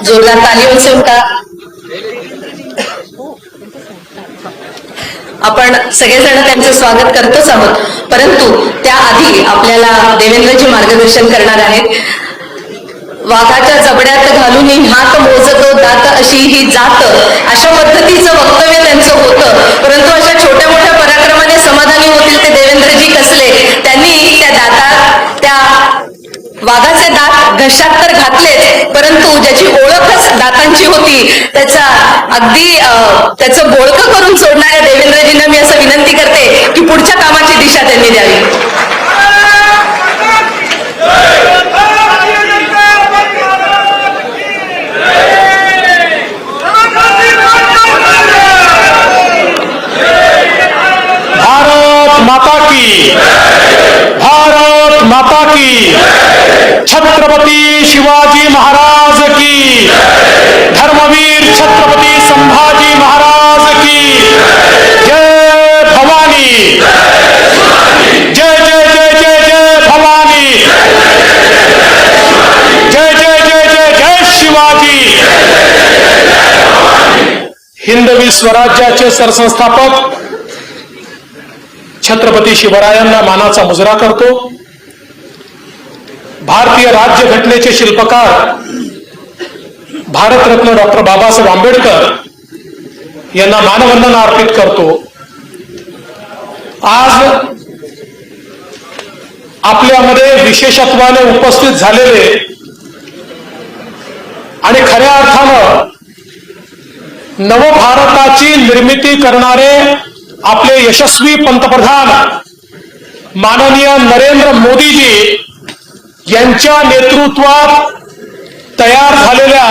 जोरदार तालियों से उनका आपण सगळेजण त्यांचं स्वागत करतोच आहोत, परंतु त्याआधी आपल्याला देवेंद्रजी मार्गदर्शन करणार आहेत. वाघाच्या जबड्यात घालून हात मोजतो दात अशी ही जात, अशा पद्धतीचं वक्तव्य त्यांचं होतं. परंतु अशा छोट्या मोठ्या पराक्रमाने समाधानी होतील ते देवेंद्रजी कसले. त्यांनी त्या दातात त्या वाघाचे दात घशात तर घातलेच, परंतु ज्याची ओळखच दातांची होती त्याचा अगदी त्याचं बोळकं करून सोडणाऱ्या देवेंद्रजींना मी असं विनंती करते की पुढच्या कामाची दिशा त्यांनी द्यावी. भारत माता की, भारत माता की, छत्रपती शिवाजी महाराज की, धर्मवीर छत्रपती संभाजी महाराज की, जय भवानी, जय जय जय जय जय भवानी, जय जय जय जय जय शिवाजी. हिंदवी स्वराज्याचे सरसंस्थापक छत्रपती शिवरायांना मानाचा मुजरा करतो. भारतीय राज्यघटनेचे शिल्पकार भारतरत्न डॉक्टर बाबासाहेब आंबेडकर यांना मानवंदना अर्पित करतो. आज आपल्यामध्ये विशेषत्वाने उपस्थित झालेले आणि खऱ्या अर्थानं नवभारताची निर्मिती करणारे आपले यशस्वी पंतप्रधान माननीय नरेंद्र मोदीजी यांच्या नेतृत्वात तयार झालेल्या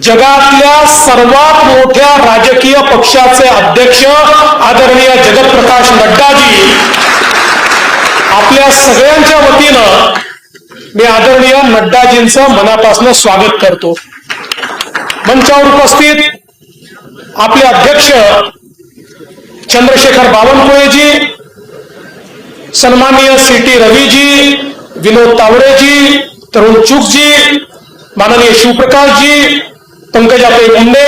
जगातल्या सर्वात मोठ्या राजकीय पक्षाचे अध्यक्ष आदरणीय जगतप्रकाश नड्डाजी, आपल्या सगळ्यांच्या वतीनं मी आदरणीय नड्डाजींचं मनापासून स्वागत करतो. मंचावर उपस्थित आपले अध्यक्ष चंद्रशेखर बावनकुळेजी, सन्माननीय सी.टी. रवीजी, विनोद तावडेजी, तरुण चुकजी, माननीय शिवप्रकाशजी, पंकजाताई मुंडे,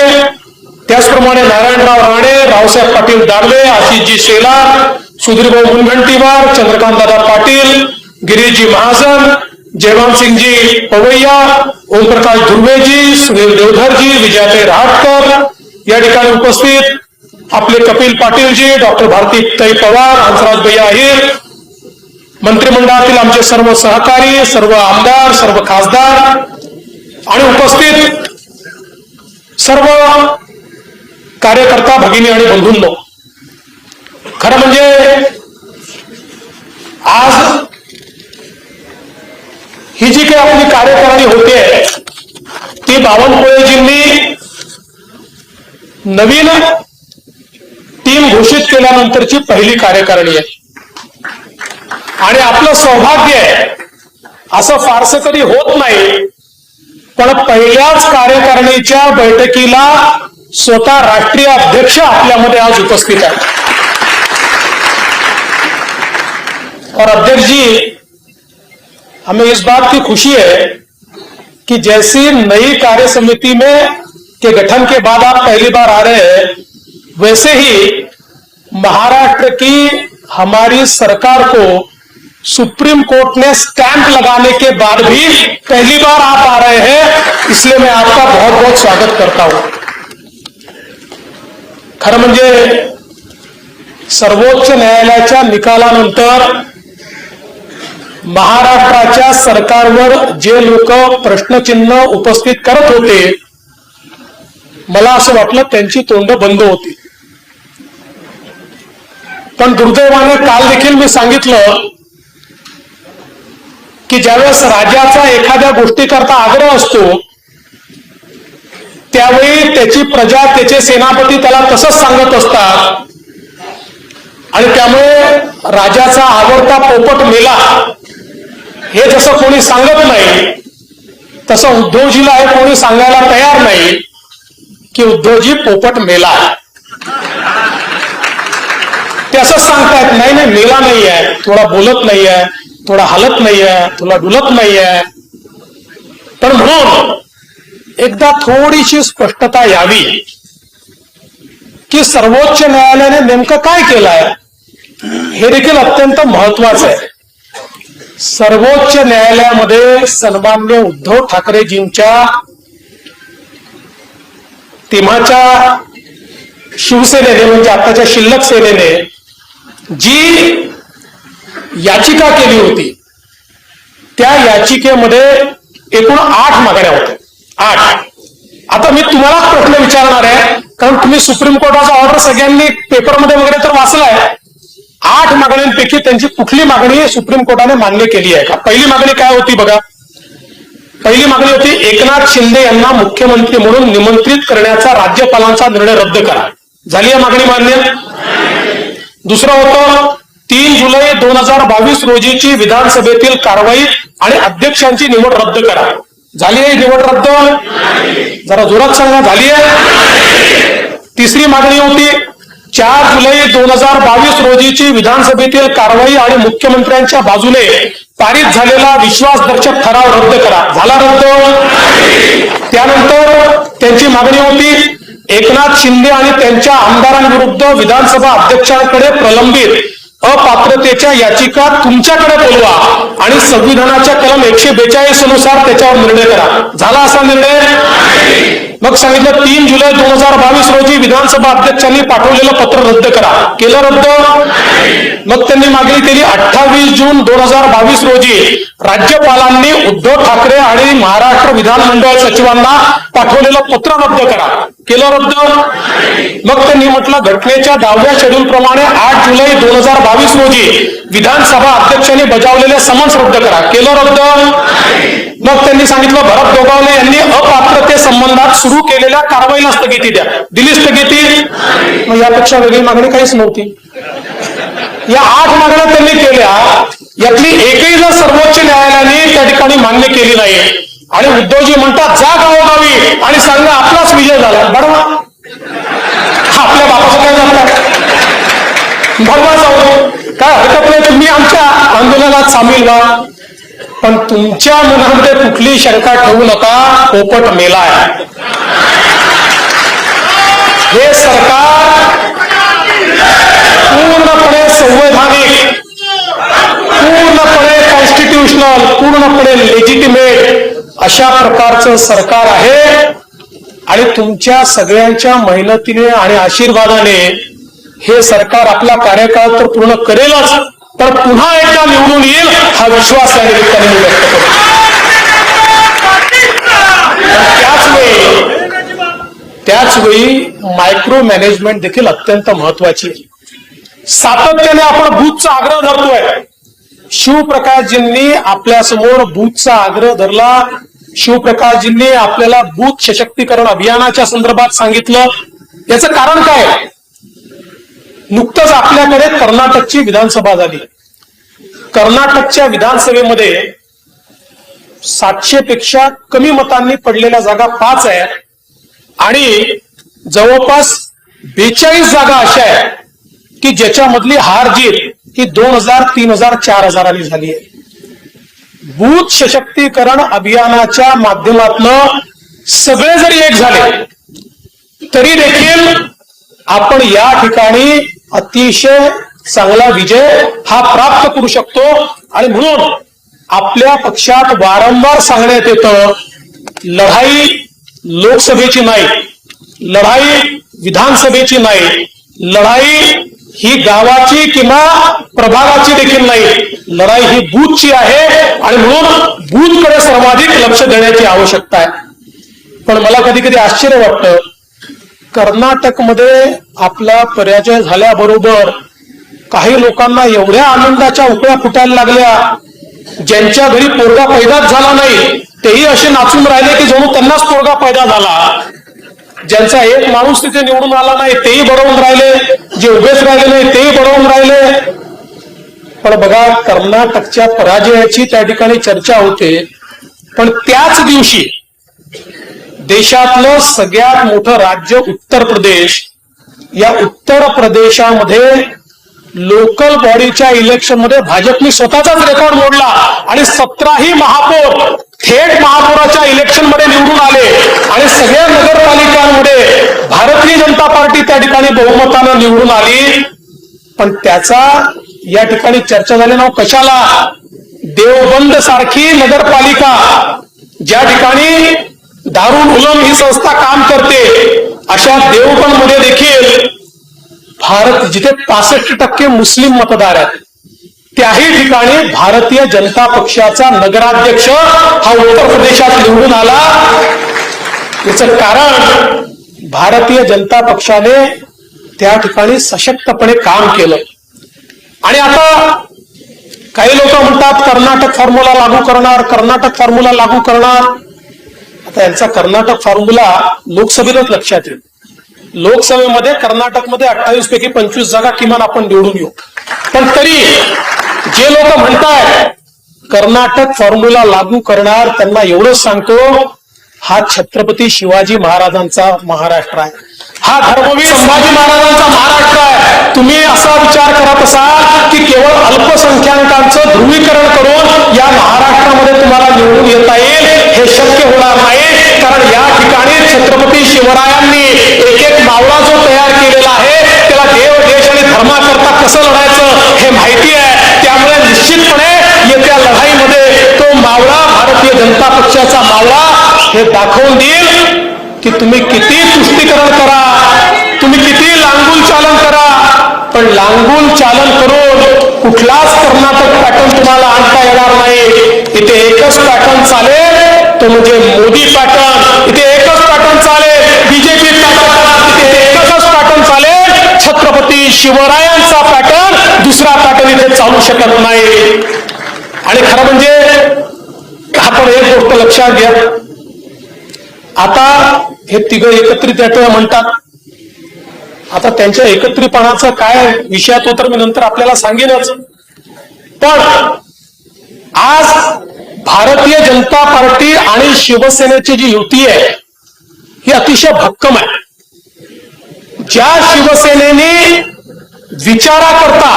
त्याचप्रमाणे नारायणराव राणे, रावसाहेब पाटील दानवे, आशिषजी शेलार, सुधीरभाऊ मुनगंटीवार, चंद्रकांतदादा पाटील, गिरीशजी महाजन, जयवानसिंगजी पवैया, ओमप्रकाश धुर्वेजी, सुनील देवधरजी, विजयाताई रहाटकर, या ठिकाणी उपस्थित आपले कपिल पाटीलजी, डॉक्टर भारतीताई पवार, हंसराज भैया अहिर, मंत्रिमंडळातील आमचे सर्व सहकारी, सर्व आमदार, सर्व खासदार आणि उपस्थित सर्व कार्यकर्ता भगिनी आणि बंधूंनो, खरं म्हणजे आज ही जी काही आपली कार्यकारिणी होते ती बावनकुळेजींनी नवीन टीम घोषित केल्यानंतरची पहिली कार्यकारिणी आहे. आणि आपलं सौभाग्य आहे, असं फारसं कधी होत नाही, पण पहिल्याच कार्यकारिणीच्या बैठकीला स्वतः राष्ट्रीय अध्यक्ष आपल्यामध्ये आज उपस्थित आहे. और अध्यक्ष जी, हमें इस बात की खुशी है कि जैसी नई कार्य समिति में के गठन के बाद आप पहली बार आ रहे हैं, वैसे ही महाराष्ट्र की हमारी सरकार को सुप्रीम कोर्ट ने स्टैंप लगाने के बाद भी पहली बार आप आ रहे हैं, इसलिए मैं आपका बहुत बहुत स्वागत करता हूं. खरं म्हणजे सर्वोच्च न्यायालयाच्या निकालानंतर महाराष्ट्राच्या सरकारवर जे लोक प्रश्नचिन्ह उपस्थित करत होते, मला असं वाटलं त्यांची तोंड बंद होती. पण दुर्दैवाने काल देखील मी सांगितलं की ज्यावेळेस राजाचा एखाद्या गोष्टीकरता आग्रह असतो त्यावेळी त्याची प्रजा, त्याचे सेनापती त्याला तसंच सांगत असतात. आणि त्यामुळे राजाचा आवडता पोपट मेला हे जसं कोणी सांगत नाही, तसं उद्धवजीला हे कोणी सांगायला तयार नाही की उद्धवजी पोपट मेला. ते असंच सांगतायत, नाही नाही मेला नाही आहे, थोडा बोलत नाही आहे, थोडा हलत नाही आहे, थोडा डुलत नाही आहे. पण म्हणून एकदा थोडीशी स्पष्टता यावी की सर्वोच्च न्यायालयाने नेमकं काय केलंय हे देखील अत्यंत महत्वाचं आहे. सर्वोच्च न्यायालयामध्ये सन्माननीय उद्धव ठाकरेजींच्या तेव्हाच्या शिवसेनेने म्हणजे आताच्या शिल्लक सेनेने जी याचिका केली होती त्या याचिकेमध्ये एकूण 8 मागण्या होत्या. 8. आता मी तुम्हाला प्रश्न विचारणार आहे, कारण तुम्ही सुप्रीम कोर्टाचा ऑर्डर सगळ्यांनी पेपरमध्ये वगैरे तर वाचलाय. 8 मागण्यांपैकी त्यांची कुठली मागणी सुप्रीम कोर्टाने मान्य केली आहे का? पहिली मागणी काय होती बघा. पहिली मागणी होती एकनाथ शिंदे यांना मुख्यमंत्री म्हणून निमंत्रित करण्याचा राज्यपालांचा निर्णय रद्द करा. झाली आहे मागणी मान्य? दुसरं होतं 3 जुलै 2022 रोजीची विधानसभेतील कारवाई आणि अध्यक्षांची निवड रद्द करा. झाली आहे निवड रद्द? जरा जोरात सांगा, झाली आहे? तिसरी मागणी होती 4 जुलै 2022 रोजीची विधानसभेतील कारवाई आणि मुख्यमंत्र्यांच्या बाजूने पारित झालेला विश्वासदर्शक ठराव रद्द करा. झाला रद्द? त्यानंतर त्यांची मागणी होती एकनाथ शिंदे आणि त्यांच्या आमदारांविरुद्ध विधानसभा अध्यक्षांकडे प्रलंबित अपात्रतेच्या याचिका तुमच्याकडे बोलवा आणि संविधानाच्या कलम 142 नुसार त्याच्यावर निर्णय करा. झाला असा निर्णय? मग सांगितलं 3 जुलै 2022 रोजी विधानसभा अध्यक्षांनी पाठवलेलं पत्र रद्द करा. केलं रद्द? मग त्यांनी मागणी केली 28 जून 2022 रोजी राज्यपालांनी उद्धव ठाकरे आणि महाराष्ट्र विधानमंडळ सचिवांना पाठवलेलं पत्र रद्द करा. केलं रद्द? मग त्यांनी म्हटलं घटनेच्या 10व्या शेड्यूल प्रमाणे 8 जुलै 2022 रोजी विधानसभा अध्यक्षांनी बजावलेले समन्स रद्द करा. केलं रद्द? मग त्यांनी सांगितलं भरत गोगावले यांनी अपात्रते संबंधात सुरू केलेल्या कारवाईला स्थगिती द्या. दिली स्थगिती? मग यापेक्षा वेगळी मागणी काहीच नव्हती. या 8 मागण्या त्यांनी केल्या, यातली एकही जर सर्वोच्च न्यायालयाने त्या ठिकाणी मान्य केली नाही. आणि उद्धवजी म्हणतात जा गावोगावी आणि सांगा आपलाच विजय झाला. बडवा आपल्या बापाचं काय झालं? बडवा जाऊ, काय हरकत नाही, तुम्ही आमच्या आंदोलनात सामील व्हा, पण तुमच्या मनामध्ये कुठली शंका ठेवू नका, पोपट मेलाय. हे सरकार पूर्णपणे संवैधानिक, पूर्णपणे कॉन्स्टिट्यूशनल, पूर्णपणे लेजिटिमेट अशा प्रकारचं सरकार आहे. आणि तुमच्या सगळ्यांच्या मेहनतीने आणि आशीर्वादाने हे सरकार आपला कार्यकाळ तर पूर्ण करेलच, पण पुन्हा एकदा निवडून येईल हा विश्वास या निमित्ताने मी व्यक्त करतो. त्याचवेळी मायक्रो मॅनेजमेंट देखील अत्यंत महत्वाची आहे. सातत्याने आपण बूथचा आग्रह धरतोय. शिवप्रकाशजींनी आपल्या समोर बूथचा आग्रह धरला. शिवप्रकाशजींनी आपल्याला बूथ सशक्तीकरण अभियानाच्या संदर्भात सांगितलं. याचं कारण काय? नुकतंच आपल्याकडे कर्नाटकची विधानसभा झाली. कर्नाटकच्या विधानसभेमध्ये 700 पेक्षा कमी मतांनी पडलेल्या जागा 5 आहेत आणि जवळपास 42 जागा अशा आहेत की ज्याच्यामधली हार जीत ही 2000, 3000, 4000 झाली आहे. बूथ सशक्तीकरण अभियानाच्या माध्यमातून सगळे जरी एक झाले तरी देखील आपण या ठिकाणी अतिशय चांगला विजय हा प्राप्त करू शकतो. आणि म्हणून आपल्या पक्षात वारंवार सांगण्यात येतं लढाई लोकसभेची नाही, लढाई विधानसभेची नाही, लढाई ही गावाची किंवा प्रभागाची देखील नाही, लढाई ही बूथची आहे. आणि म्हणून बूथकडे सर्वाधिक लक्ष देण्याची आवश्यकता आहे. पण मला कधी कधी आश्चर्य वाटतं, कर्नाटकमध्ये आपला पराजय झाल्याबरोबर काही लोकांना एवढ्या आनंदाच्या उकळ्या फुटायला लागल्या, ज्यांच्या घरी पोरगा पैदाच झाला नाही तेही असे नाचून राहिले की जणू त्यांनाच पोरगा पैदा झाला. ज्यांचा एक माणूस तिथे निवडून आला नाही तेही बडवून राहिले, जे उभेच राहिले नाही तेही बडवून राहिले. पण बघा, कर्नाटकच्या पराजयाची त्या ठिकाणी चर्चा होते, पण त्याच दिवशी देशातलं सगळ्यात मोठं राज्य उत्तर प्रदेश, या उत्तर प्रदेशामध्ये लोकल बॉडीच्या इलेक्शन मध्ये भाजपने स्वतःचाच रेकॉर्ड मोडला आणि 17ही महापौर थेट महापौराच्या इलेक्शन मध्ये निवडून आले. भारतीय जनता पार्टी त्या ठिकाणी बहुमतानं निवडून आली. पण त्याचा या ठिकाणी चर्चा झाली ना कशाला? देवबंद सारखी नगरपालिका ज्या ठिकाणी दारुल उलम ही संस्था काम करते, अशा देवबंद मध्ये देखील जिथे 65% मुस्लिम मतदार आहेत, त्याही ठिकाणी भारतीय जनता पक्षाचा नगराध्यक्ष हा उत्तर प्रदेशात निवडून आला. याचं कारण भारतीय जनता पक्षाने त्या ठिकाणी सशक्तपणे काम केलं. आणि आता काही लोक म्हणतात कर्नाटक फॉर्म्युला लागू करणार, कर्नाटक फॉर्म्युला लागू करणार. आता यांचा कर्नाटक फॉर्म्युला लोकसभेतच लक्षात येईल. लोकसभेमध्ये कर्नाटकमध्ये 28 पैकी 25 जागा किमान आपण निवडून येऊ. पण तरी जे लोक म्हणतायत कर्नाटक फॉर्म्युला लागू करणार, त्यांना एवढंच सांगतो, हा छत्रपती शिवाजी महाराजांचा महाराष्ट्र आहे, हा धर्मवीर संभाजी महाराजांचा महाराष्ट्र आहे. तुम्ही असा विचार करत असाल की केवळ अल्पसंख्याकांचं ध्रुवीकरण करून या महाराष्ट्रामध्ये तुम्हाला निवडून येता येईल, हे शक्य होणार नाही. कारण या ठिकाणी छत्रपती शिवरायांनी एक एक मावळा जो तयार केलेला आहे, त्याला देव देश आणि धर्माकरता कसं लढायचं हे माहिती आहे. त्यामुळे निश्चितपणे येत्या लढाईमध्ये तो मावळा, भारतीय जनता पक्षाचा मावळा हे दाखवून देईल की तुम्ही किती तुष्टीकरण करा, तुम्ही किती लांगूल चालन करा, पण लांगूल चालन करून कुठलाच कर्नाटक पॅटर्न तुम्हाला आणता येणार नाही. इथे एकच पॅटर्न चालेल, तो म्हणजे मोदी पॅटर्न. इथे एकच पॅटर्न चालेल, बीजेपी पॅटर्न. इथे एकच पॅटर्न चालेल, छत्रपती शिवरायांचा पॅटर्न. दुसरा पॅटर्न इथे चालू शकत नाही. आणि खरं म्हणजे आपण एक गोष्ट लक्षात घ्या, आता हे तिघं एकत्रित येतोय म्हणतात. आता त्यांच्या एकत्रितपणाचं काय विषयात तर मी नंतर आपल्याला सांगेनच. पण आज भारतीय जनता पार्टी आणि शिवसेनेची जी युती आहे ही अतिशय भक्कम आहे. ज्या शिवसेनेने विचाराकरता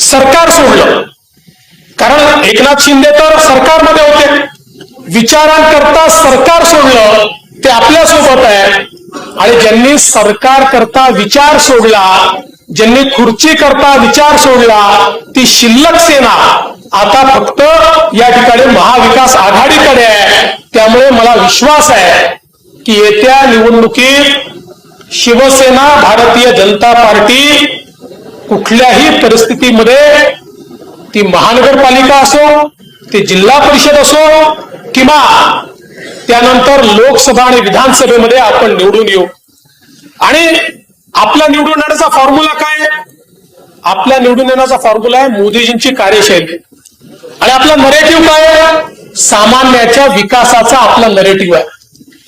सरकार सोडलं, कारण एकनाथ शिंदे तर सरकारमध्ये होते, विचारांकरता सरकार सोडलं ते आपल्यासोबत आहे. आणि ज्यांनी सरकार करता विचार सोडला, ज्यांनी खुर्ची करता विचार सोडला, ती शिल्लक सेना आता फक्त या ठिकाणी महाविकास आघाडीकडे आहे. त्यामुळे मला विश्वास आहे की येत्या निवडणुकीत शिवसेना, भारतीय जनता पार्टी कुठल्याही परिस्थितीमध्ये, ती महानगरपालिका असो, ती जिल्हा परिषद असो किंवा त्यानंतर लोकसभा आणि विधानसभेमध्ये आपण निवडून येऊ. आणि आपला निवडून येण्याचा फॉर्म्युला काय? आपल्या निवडून येण्याचा फॉर्म्युला आहे मोदीजींची कार्यशैली. आणि आपला नरेटिव्ह काय आहे? सामान्याच्या विकासाचा आपला नरेटिव्ह आहे.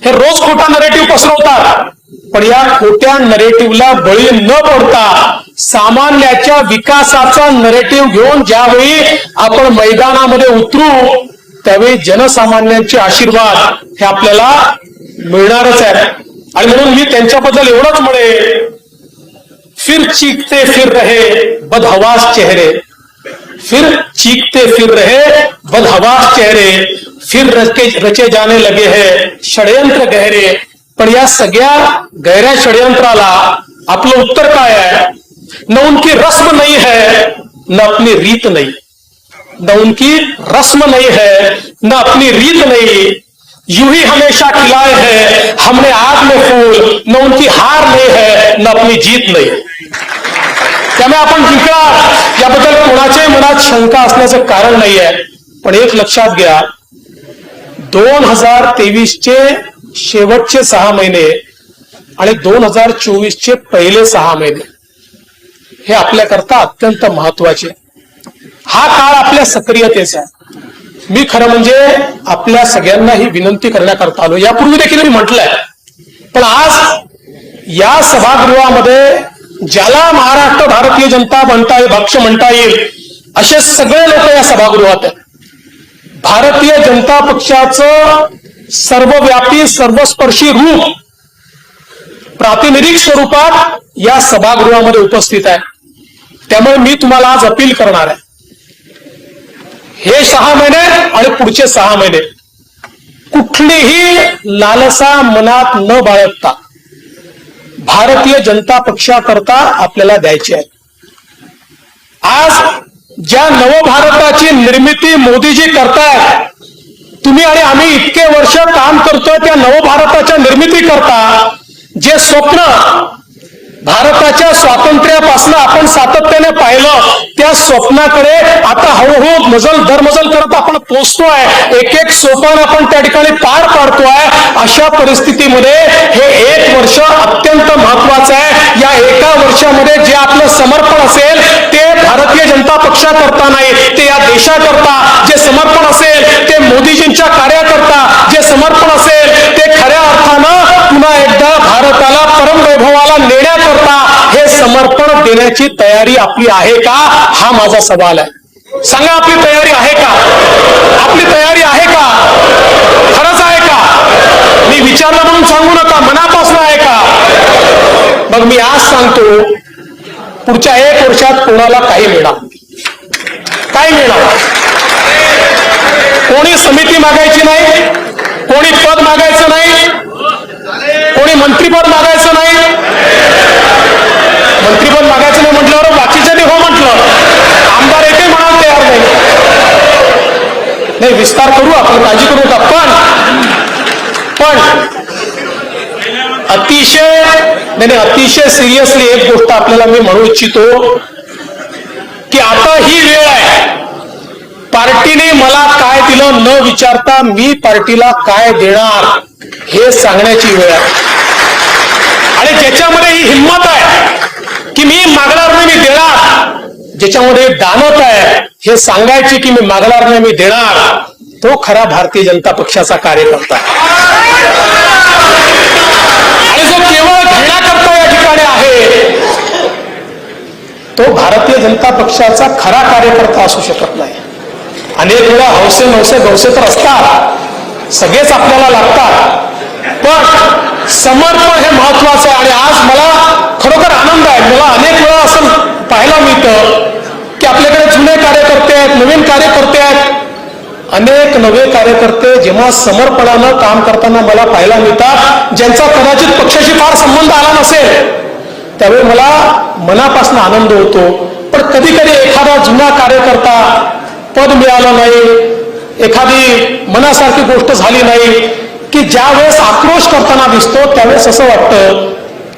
हे रोज खोटा नरेटिव्ह पसरवतात, पण या खोट्या नरेटिव्हला बळी न पडता सामान्याच्या विकासाचा नरेटिव्ह घेऊन ज्यावेळी आपण मैदानामध्ये उतरू, त्यावेळी जनसामान्यांचे आशीर्वाद हे आपल्याला मिळणारच आहे. आणि म्हणून मी त्यांच्याबद्दल एवढंच म्हणेन, फिर चीखते फिर रहे बदहवास चेहरे, फिर चीखते फिर रहे बदहवास चेहरे, फिर रचे जाने लगे हैं षड्यंत्र गहरे. पण या सगळ्या गहऱ्या षड्यंत्राला आपलं उत्तर काय आहे? न उनकी रस्म नहीं है, न अपनी रीत नहीं. न उनकी रस्म नहीं है, न अपनी रीत नहीं. यूं ही हमेशा खिलाए हैं हमने आग में फूल, न उनकी हार नहीं है, न अपनी जीत नहीं. त्यामुळे आपण जिंकणार याबद्दल कोणाच्याही मनात शंका असण्याचं कारण नाही आहे. पण एक लक्षात घ्या, 2023चे शेवटचे 6 महिने आणि 2024चे पहिले 6 महिने हे आपल्याकरता अत्यंत महत्वाचे. हा काळ आपल्या सक्रियतेचा आहे. मी खरं म्हणजे आपल्या सगळ्यांना ही विनंती करण्याकरता आलो. यापूर्वी देखील मी म्हटलंय, पण आज या सभागृहामध्ये ज्याला महाराष्ट्र भारतीय जनता पक्ष म्हणता येईल असे सगळे लोक या सभागृहात आहेत. भारतीय जनता पक्षाचं सर्वव्यापी सर्वस्पर्शी रूप प्रातिनिधिक स्वरूपात या सभागृहामध्ये उपस्थित आहे. त्यामुळे मी तुम्हाला आज अपील करणार आहे, हे 6 महिने आणि पुढचे 6 महिने कुठलीही लालसा मनात न बाळगता भारतीय जनता पक्षाकरता आपल्याला द्यायचे आहे. आज ज्या नवभारताची निर्मिती मोदीजी करतायत, तुम्ही आणि आम्ही इतके वर्ष काम करतोय त्या नवभारताच्या निर्मिती करता जे स्वप्न भारताच्या स्वातंत्र्यापासून आपण सातत्याने पाहिलं, त्या स्वप्नाकडे आता हळूहळू मजल दरमजल करत आपण पोहोचतोय. एक एक सोपान आपण त्या ठिकाणी पार पाडतोय. अशा परिस्थितीमध्ये हे एक वर्ष अत्यंत महत्वाचं आहे. या एका वर्षामध्ये जे आपलं समर्पण असेल ते भारतीय जनता पक्षाकरता नाही, ते या देशाकरता. जे समर्पण असेल ते मोदीजींच्या कार्याकरता, जे समर्पण असेल ते खऱ्या अर्थानं पुन्हा एकदा भारताला परमवैभवाला नेण्याकरता हे समर्पण देण्याची तयारी आपली आहे का, हा माझा सवाल आहे. सांगा, आपली तयारी आहे का? आपली तयारी आहे का? खरंच आहे का? मी विचारलं म्हणून सांगू नका, मनापासून आहे का? मग मी आज सांगतो, पुढच्या एक वर्षात कोणाला काही मिळणार, काय मिळणार? कोणी समिती मागायची नाही, कोणी पद मागायचं नाही, कोणी मंत्रीपद मागायचं नाही. मंत्रीपद मागायचं नाही म्हटल्यावर बाकीच्याने हो म्हटलं, आमदार एकही म्हणायला तयार नाही. विस्तार करू आपण, काळजी करू नका. पण अतिशय सिरियसली एक गोष्ट आपल्याला मी म्हणू इच्छितो की आता ही वेळ आहे, पार्टीने मला काय दिलं न विचारता मी पार्टीला काय देणार हे सांगण्याची वेळ आहे. आणि ज्याच्यामध्ये ही हिंमत आहे की मी मागणार नाही, मी देणार, ज्याच्यामध्ये दानत आहे हे सांगायची की मी मागणार नाही, मी देणार, तो खरा भारतीय जनता पक्षाचा कार्यकर्ता. आणि जो केवळ घेण्याकरता या ठिकाणी आहे तो भारतीय जनता पक्षाचा खरा कार्यकर्ता असू शकत नाही. अनेक वेळा हौसे नवसे गवसे तर असतात, सगळेच आपल्याला लागतात, पण समर्पण हे महत्वाचं आहे. आणि आज मला खरोखर आनंद आहे. मला अनेक वेळा असं पाहायला मिळतं की आपल्याकडे जुने कार्यकर्ते आहेत, नवीन कार्यकर्ते आहेत. अनेक नवे कार्यकर्ते जेव्हा समर्पणानं काम करताना मला पाहायला मिळतात, ज्यांचा कदाचित पक्षाशी फार संबंध आला नसेल, त्यावेळी मला मनापासून आनंद होतो. पण कधी कधी एखादा जुना कार्यकर्ता पद मिळालं नाही, एखादी मनासारखी गोष्ट झाली नाही, की ज्या वेळेस आक्रोश करताना दिसतो त्यावेळेस असं वाटतं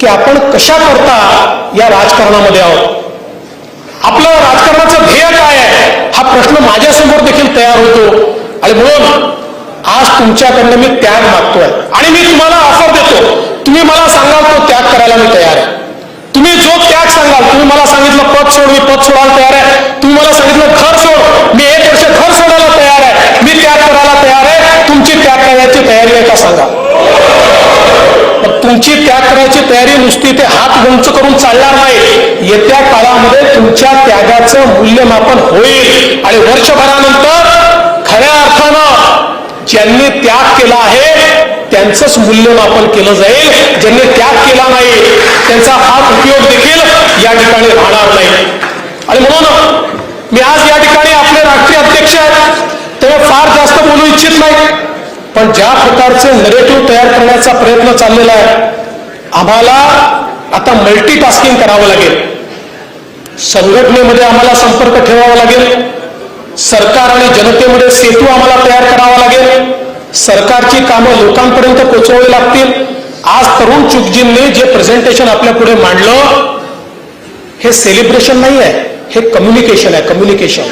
की आपण कशा करता या राजकारणामध्ये आहोत, आपलं राजकारणाचं ध्येय काय आहे, हा प्रश्न माझ्यासमोर देखील तयार होतो. आणि म्हणून आज तुमच्याकडनं मी त्याग मागतोय आणि मी तुम्हाला ऑफर देतो. तुम्ही मला सांगाल तो त्याग करायला मी तयार आहे. तुम्ही जो त्याग सांगाल, तुम्ही मला सांगितलं पद सोड, मी पद सोडायला तयार आहे. तुम्ही मला सांगितलं घर सोड, मी एक वर्ष घर सोडायला तयार आहे, मी त्याग करायला तयार आहे. तुमची त्याग करायची तयारी आहे का सांगा? तुमची त्याग करायची तयारी नुसती ते हात उंच करून चालणार नाही. येत्या काळामध्ये तुमच्या त्यागाचं मूल्यमापन होईल आणि वर्षभरानंतर खऱ्या अर्थानं ज्यांनी त्याग केला आहे त्यांचंच मूल्यमापन केलं जाईल. ज्यांनी त्याग केला नाही त्यांचा फार उपयोग देखील या ठिकाणी राहणार नाही. आणि म्हणून मी आज या ठिकाणी आपले राष्ट्रीय अध्यक्ष आहेत, तेव्हा फार जास्त बोलू इच्छित नाही, पण ज्या प्रकारचे नरेटिव्ह तयार करण्याचा प्रयत्न चाललेला आहे, आम्हाला आता मल्टीटास्किंग करावं लागेल. संघटनेमध्ये आम्हाला संपर्क ठेवावा लागेल, सरकार आणि जनतेमध्ये सेतू आम्हाला तयार करावा लागेल, सरकारची कामं लोकांपर्यंत पोहोचवावी लागतील. आज तरुण चुगजींनी जे प्रेझेंटेशन आपल्या पुढे मांडलं हे सेलिब्रेशन नाही आहे, हे कम्युनिकेशन आहे. कम्युनिकेशन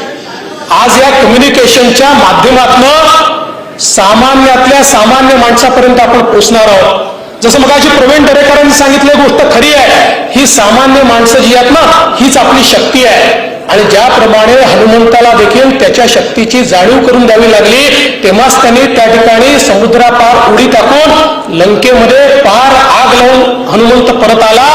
आज या कम्युनिकेशनच्या माध्यमातून सामान्यातल्या सामान्य माणसापर्यंत आपण पोहोचणार आहोत. जसं मगाशी प्रवीण दरेकरांनी सांगितली गोष्ट खरी आहे, ही सामान्य माणसं जी आहेत ना, हीच आपली शक्ती आहे. आणि ज्याप्रमाणे हनुमंताला देखील त्याच्या शक्तीची जाणीव करून द्यावी लागली, तेव्हाच त्यांनी त्या ठिकाणी समुद्रापार उडी टाकून लंकेमध्ये पार आग लावून हनुमंत परत आला.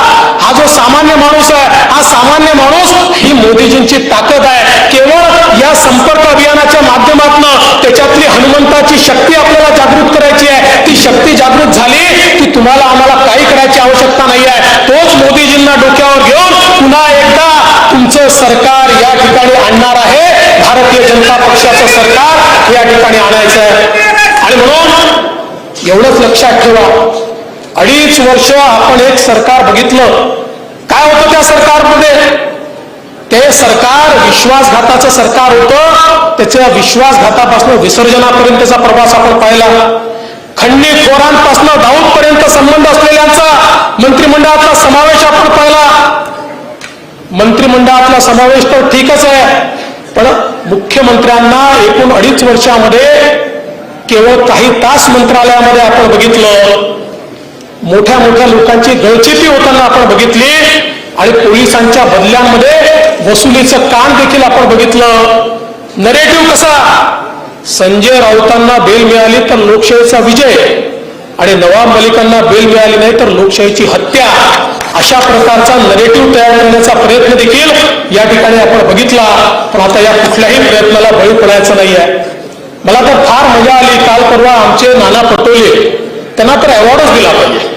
हा जो सामान्य माणूस आहे, हा सामान्य माणूस ही मोदीजींची ताकद आहे. केवळ या संपर्क अभियानाच्या माध्यमातून त्याच्यातली हनुमंताची शक्ती आपल्याला जागृत करायची आहे. ती शक्ती जागृत झाली की तुम्हाला आम्हाला काही करायची आवश्यकता नाही आहे. तोच मोदीजींना डोक्यावर घेऊन पुन्हा एकदा तुमचं सरकार या ठिकाणी आणणार आहे. भारतीय जनता पक्षाचं सरकार या ठिकाणी आणायचं आहे. आणि म्हणून एवढंच लक्षात ठेवा 2.5 वर्ष आपण एक सरकार बघितलं. काय होतं त्या सरकारमध्ये? ते सरकार विश्वासघाताचं सरकार होतं. त्याच्या विश्वासघातापासून विसर्जनापर्यंतचा प्रवास आपण पाहिला. खंडणीखोरांपासून दाऊदपर्यंत संबंध असलेल्यांचा मंत्रिमंडळातला समावेश आपण पाहिला. मंत्रिमंडळातला समावेश तर ठीकच आहे, पण मुख्यमंत्र्यांना एकूण 2.5 वर्षामध्ये केवळ काही तास मंत्रालयामध्ये आपण बघितलं. मोठ्या मोठ्या लोकांची गळचेपी होताना आपण बघितली आणि पोलिसांच्या बदल्यांमध्ये वसुलीचं काम देखील आपण बघितलं. नरेटिव्ह कसा? संजय राऊतांना बेल मिळाली तर लोकशाहीचा विजय आणि नवाब मलिकांना बेल मिळाली नाही तर लोकशाहीची हत्या, अशा प्रकारचा नरेटिव्ह तयार करण्याचा प्रयत्न देखील या ठिकाणी आपण बघितला. पण आता या कुठल्याही प्रयत्नाला बळी पडायचं नाहीये. मला तर फार मजा आली. काल परवा आमचे नाना पटोले, त्यांना तर अवॉर्डच दिला पाहिजे.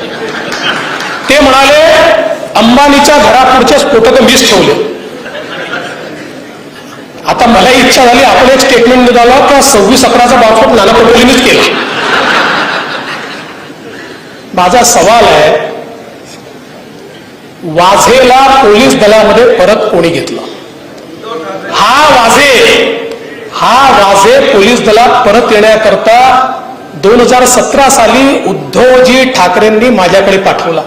ते म्हणाले अंबानीच्या घरापुढचे स्फोटक मीच ठेवले. आता मला इच्छा झाली आपण एक स्टेटमेंट निघाला का 26/11चा बाफोट नाना पटोलेंनीच केला. माझा सवाल आहे, वाझेला पोलीस दलामध्ये परत कोणी घेतलं? हा वाझे पोलीस दलात परत येण्याकरता 2017 साली उद्धवजी ठाकरेंनी माझ्याकडे पाठवला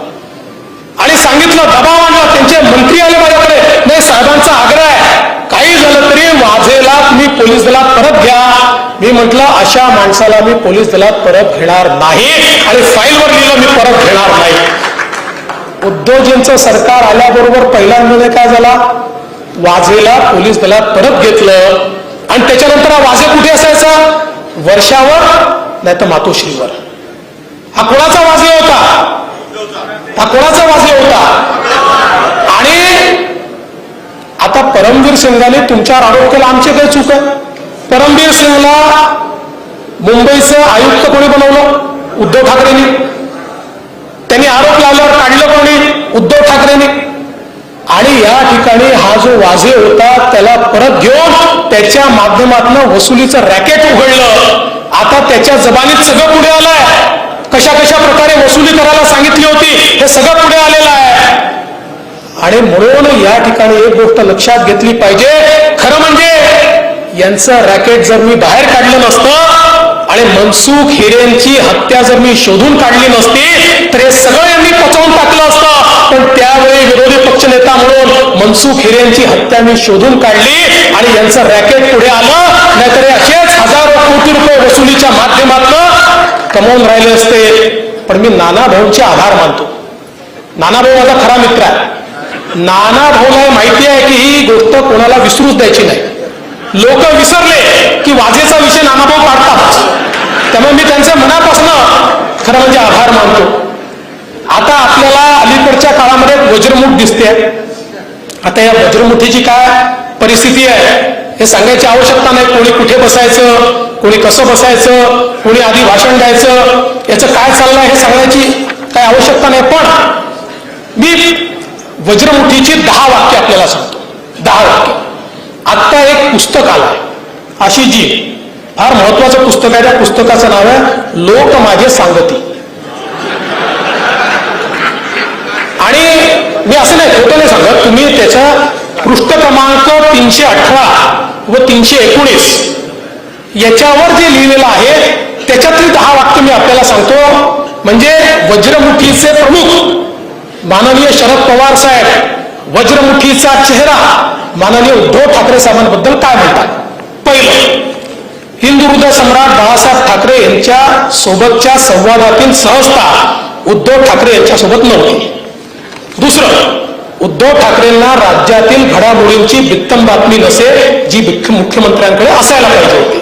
आणि सांगितलं, दबाव आणला. त्यांचे मंत्री आले माझ्याकडे, नाही साहेबांचा आग्रह आहे, काही झालं तरी वाझेला तुम्ही पोलीस दलात परत घ्या. मी म्हटलं अशा माणसाला मी पोलीस दलात परत घेणार नाही आणि फाईलवर लिहिलं मी परत घेणार नाही. उद्धवजींचं सरकार आल्याबरोबर पहिल्यांदा काय झाला, वाझेला पोलीस दलात परत घेतलं आणि त्याच्यानंतर हा वाझे कुठे असायचा? वर्षावर नाही तर मातोश्रीवर. हा कोणाचा वाझे होता? आणि आता परमवीर सिंगाने तुमच्यावर आरोप केला, आमचे काही चूक आहे? परमवीर सिंगला मुंबईचं आयुक्त कोणी बनवलं? उद्धव ठाकरेंनी. त्यांनी आरोप लावल्यावर काढलं कोणी? उद्धव ठाकरेंनी. आणि या ठिकाणी हा जो वाझे होता त्याला परत घेऊन त्याच्या माध्यमातून वसुलीचं रॅकेट उघडलं. आता त्याच्या जबानीत सगळं पुढे आलंय. कशा कशा प्रकारे वसुली करायला सांगितली होती हे सगळं पुढे आलेलं आहे. आणि म्हणून या ठिकाणी एक गोष्ट लक्षात घेतली पाहिजे, खरं म्हणजे यांचं रॅकेट जर मी बाहेर काढलं नसतं आणि मनसुख हिरेंची हत्या जर मी शोधून काढली नसती तर हे सगळं यांनी पचवून टाकलं असतं. पण त्यावेळी विरोधी पक्षनेता म्हणून मनसुख हिरेंची हत्या मी शोधून काढली आणि यांचं रॅकेट पुढे आलं. नाहीतर असेच हजारो कोटी रुपये वसुलीच्या माध्यमातून कमवून राहिले असते. पण मी नाना भाऊंचे आभार मानतो. नाना भाऊ माझा खरा मित्र आहे. नाना भाऊला माहिती आहे की ही गोष्ट कोणाला विसरूच द्यायची नाही. लोक विसरले की वाझेचा विषय नाना भाऊ काढतात. त्यामुळे मी त्यांच्या मनापासून खरं म्हणजे आभार मानतो. आता आपल्याला अलीकडच्या काळामध्ये वज्रमुठ दिसते. आता या वज्रमुठीची काय परिस्थिती आहे हे सांगायची आवश्यकता नाही. कोणी कुठे बसायचं, कोणी कसं बसायचं, कोणी आधी भाषण द्यायचं, याचं काय चाललंय हे सांगायची काही आवश्यकता नाही. पण मी वज्रमुठीची 10 वाक्य आपल्याला सांगतो. 10 वाक्य. आत्ता एक पुस्तक आलंय, आशिषजी, फार महत्वाचं पुस्तक आहे. त्या पुस्तकाचं नाव आहे लोक माझे सांगती. आणि मी असं नाही, खोटं नाही सांगत, तुम्ही त्याचा पृष्ठ क्रमांक 318 व 319 याच्यावर जे लिहिलेलं आहे त्याच्यातली 10 वाक्य मी आपल्याला सांगतो. म्हणजे वज्रमुठीचे प्रमुख माननीय शरद पवार साहेब, वज्रमुठीचा चेहरा माननीय उद्धव ठाकरे साहेबांबद्दल काय म्हणतात? पहिलं, हिंदू हृदय सम्राट बाळासाहेब ठाकरे यांच्या सोबतच्या संवादातील सहजता उद्धव ठाकरे यांच्यासोबत नव्हती. दुसरं, उद्धव ठाकरेंना राज्यातील घडामोडींची बित्तम बातमी नसेल जी मुख्यमंत्र्यांकडे असायला पाहिजे होती.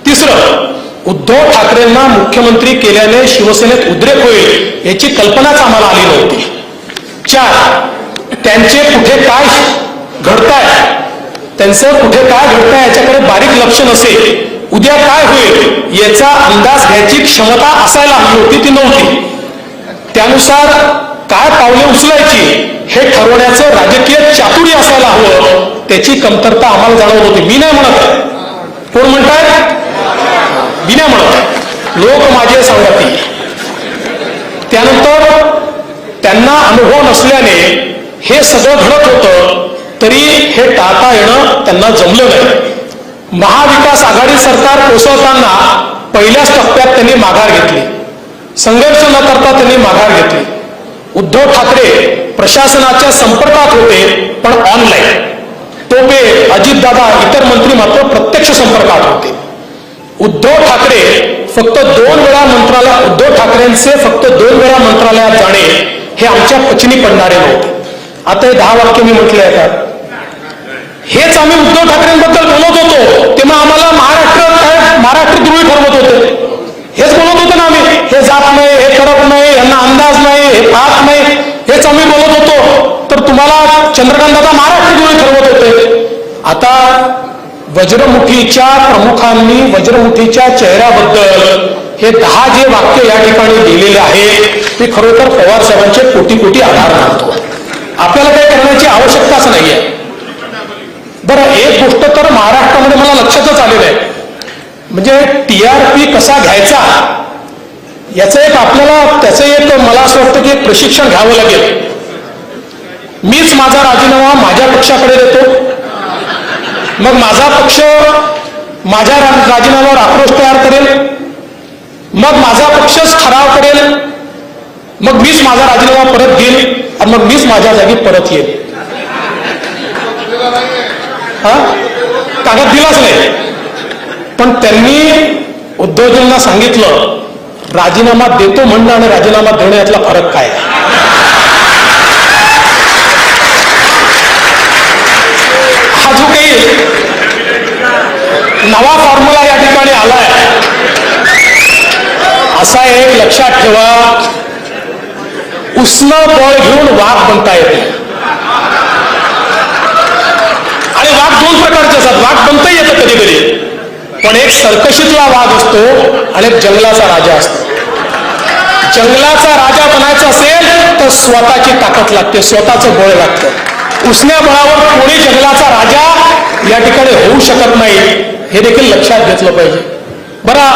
तिसरं, उद्धव ठाकरेंना मुख्यमंत्री केल्याने शिवसेनेत उद्रेक होईल याची कल्पनाच आम्हाला आली नव्हती. 4, त्यांचे कुठे काय घडताय, त्यांचं कुठे काय घडताय याच्याकडे बारीक लक्ष नसेल, उद्या काय होईल याचा अंदाज घ्यायची क्षमता असायला हवी होती, ती नव्हती. त्यानुसार काय पावले उचलायची हे ठरवण्याचं राजकीय चातुर्य असायला हवं, त्याची कमतरता आम्हाला जाणवत होती. मी नाही म्हणत, कोण म्हणताय? मी नाही म्हणत, लोक माझे सांगतील. त्यानंतर त्यांना अनुभव नसल्याने हे सगळं घडत होतं, तरी हे टाळता येणं त्यांना जमलं नाही. महाविकास आघाडी सरकार कोसळताना पहिल्याच टप्प्यात त्यांनी माघार घेतली. संघर्ष न करता त्यांनी माघार घेतली. उद्धव ठाकरे प्रशासनाच्या संपर्कात होते, पण ऑनलाईन. टोपे, अजितदादा, इतर मंत्री मात्र प्रत्यक्ष संपर्कात होते. उद्धव ठाकरेंचे फक्त 2 वेळा मंत्रालयात जाणे हे आमच्या पचनी पडणारे नव्हते. आता हे 10 वाक्य मी म्हटले आहेत. हेच आम्ही उद्धव ठाकरेंबद्दल बोलत होतो तेव्हा आम्हाला महाराष्ट्र द्रोही ठरवत होते. हेच बोलत होतो ना आम्ही, हे जात नाही, हे करत नाही, यांना अंदाज नाही, हे पाहत नाही, हेच आम्ही बोलत होतो. तर तुम्हाला चंद्रकांत दादा महाराष्ट्र द्रोही ठरवत होते. आता वज्रमुठीच्या प्रमुखांनी वज्रमुठीच्या चेहऱ्याबद्दल हे 10 जे वाक्य या ठिकाणी लिहिलेले आहे ते खरोखर पवार साहेबांचे कोटी कोटी आधार मानतो. आपल्याला काही करण्याची आवश्यकताच नाहीये. बरं, एक गोष्ट तर महाराष्ट्रामध्ये मला लक्षातच आलेलं आहे, म्हणजे TRP कसा घ्यायचा याचं एक आपल्याला त्याचं एक मला असं वाटतं की एक प्रशिक्षण घ्यावं लागेल. मीच माझा राजीनामा माझ्या पक्षाकडे देतो, मग माझा पक्ष माझ्या राजीनाम्यावर आक्रोश तयार करेल, मग माझा पक्षच ठराव करेल, मग मीच माझा राजीनामा परत घेईल आणि मग मीच माझ्या जागी परत येईल. कागद दिलाच नाही. पण त्यांनी उद्धवजींना सांगितलं राजीनामा देतो म्हणणं आणि राजीनामा देणं यातला फरक काय. हा जो काही नवा फॉर्म्युला या ठिकाणी आलाय, असा एक लक्षात ठेवा, उसनं बळ घेऊन वाघ बनता येते. आणि वाघ 2 प्रकारचे असतात. वाघ बनता येतं कधी कधी, पण एक सर्कशीतला वाघ असतो आणि एक जंगलाचा राजा असतो. जंगलाचा राजा बनायचं असेल तर स्वतःची ताकद लागते, स्वतःचं बळ लागतं. उसण्या बळावर कोणी जंगलाचा राजा या ठिकाणी होऊ शकत नाही, हे देखील लक्षात घेतलं पाहिजे. बरं,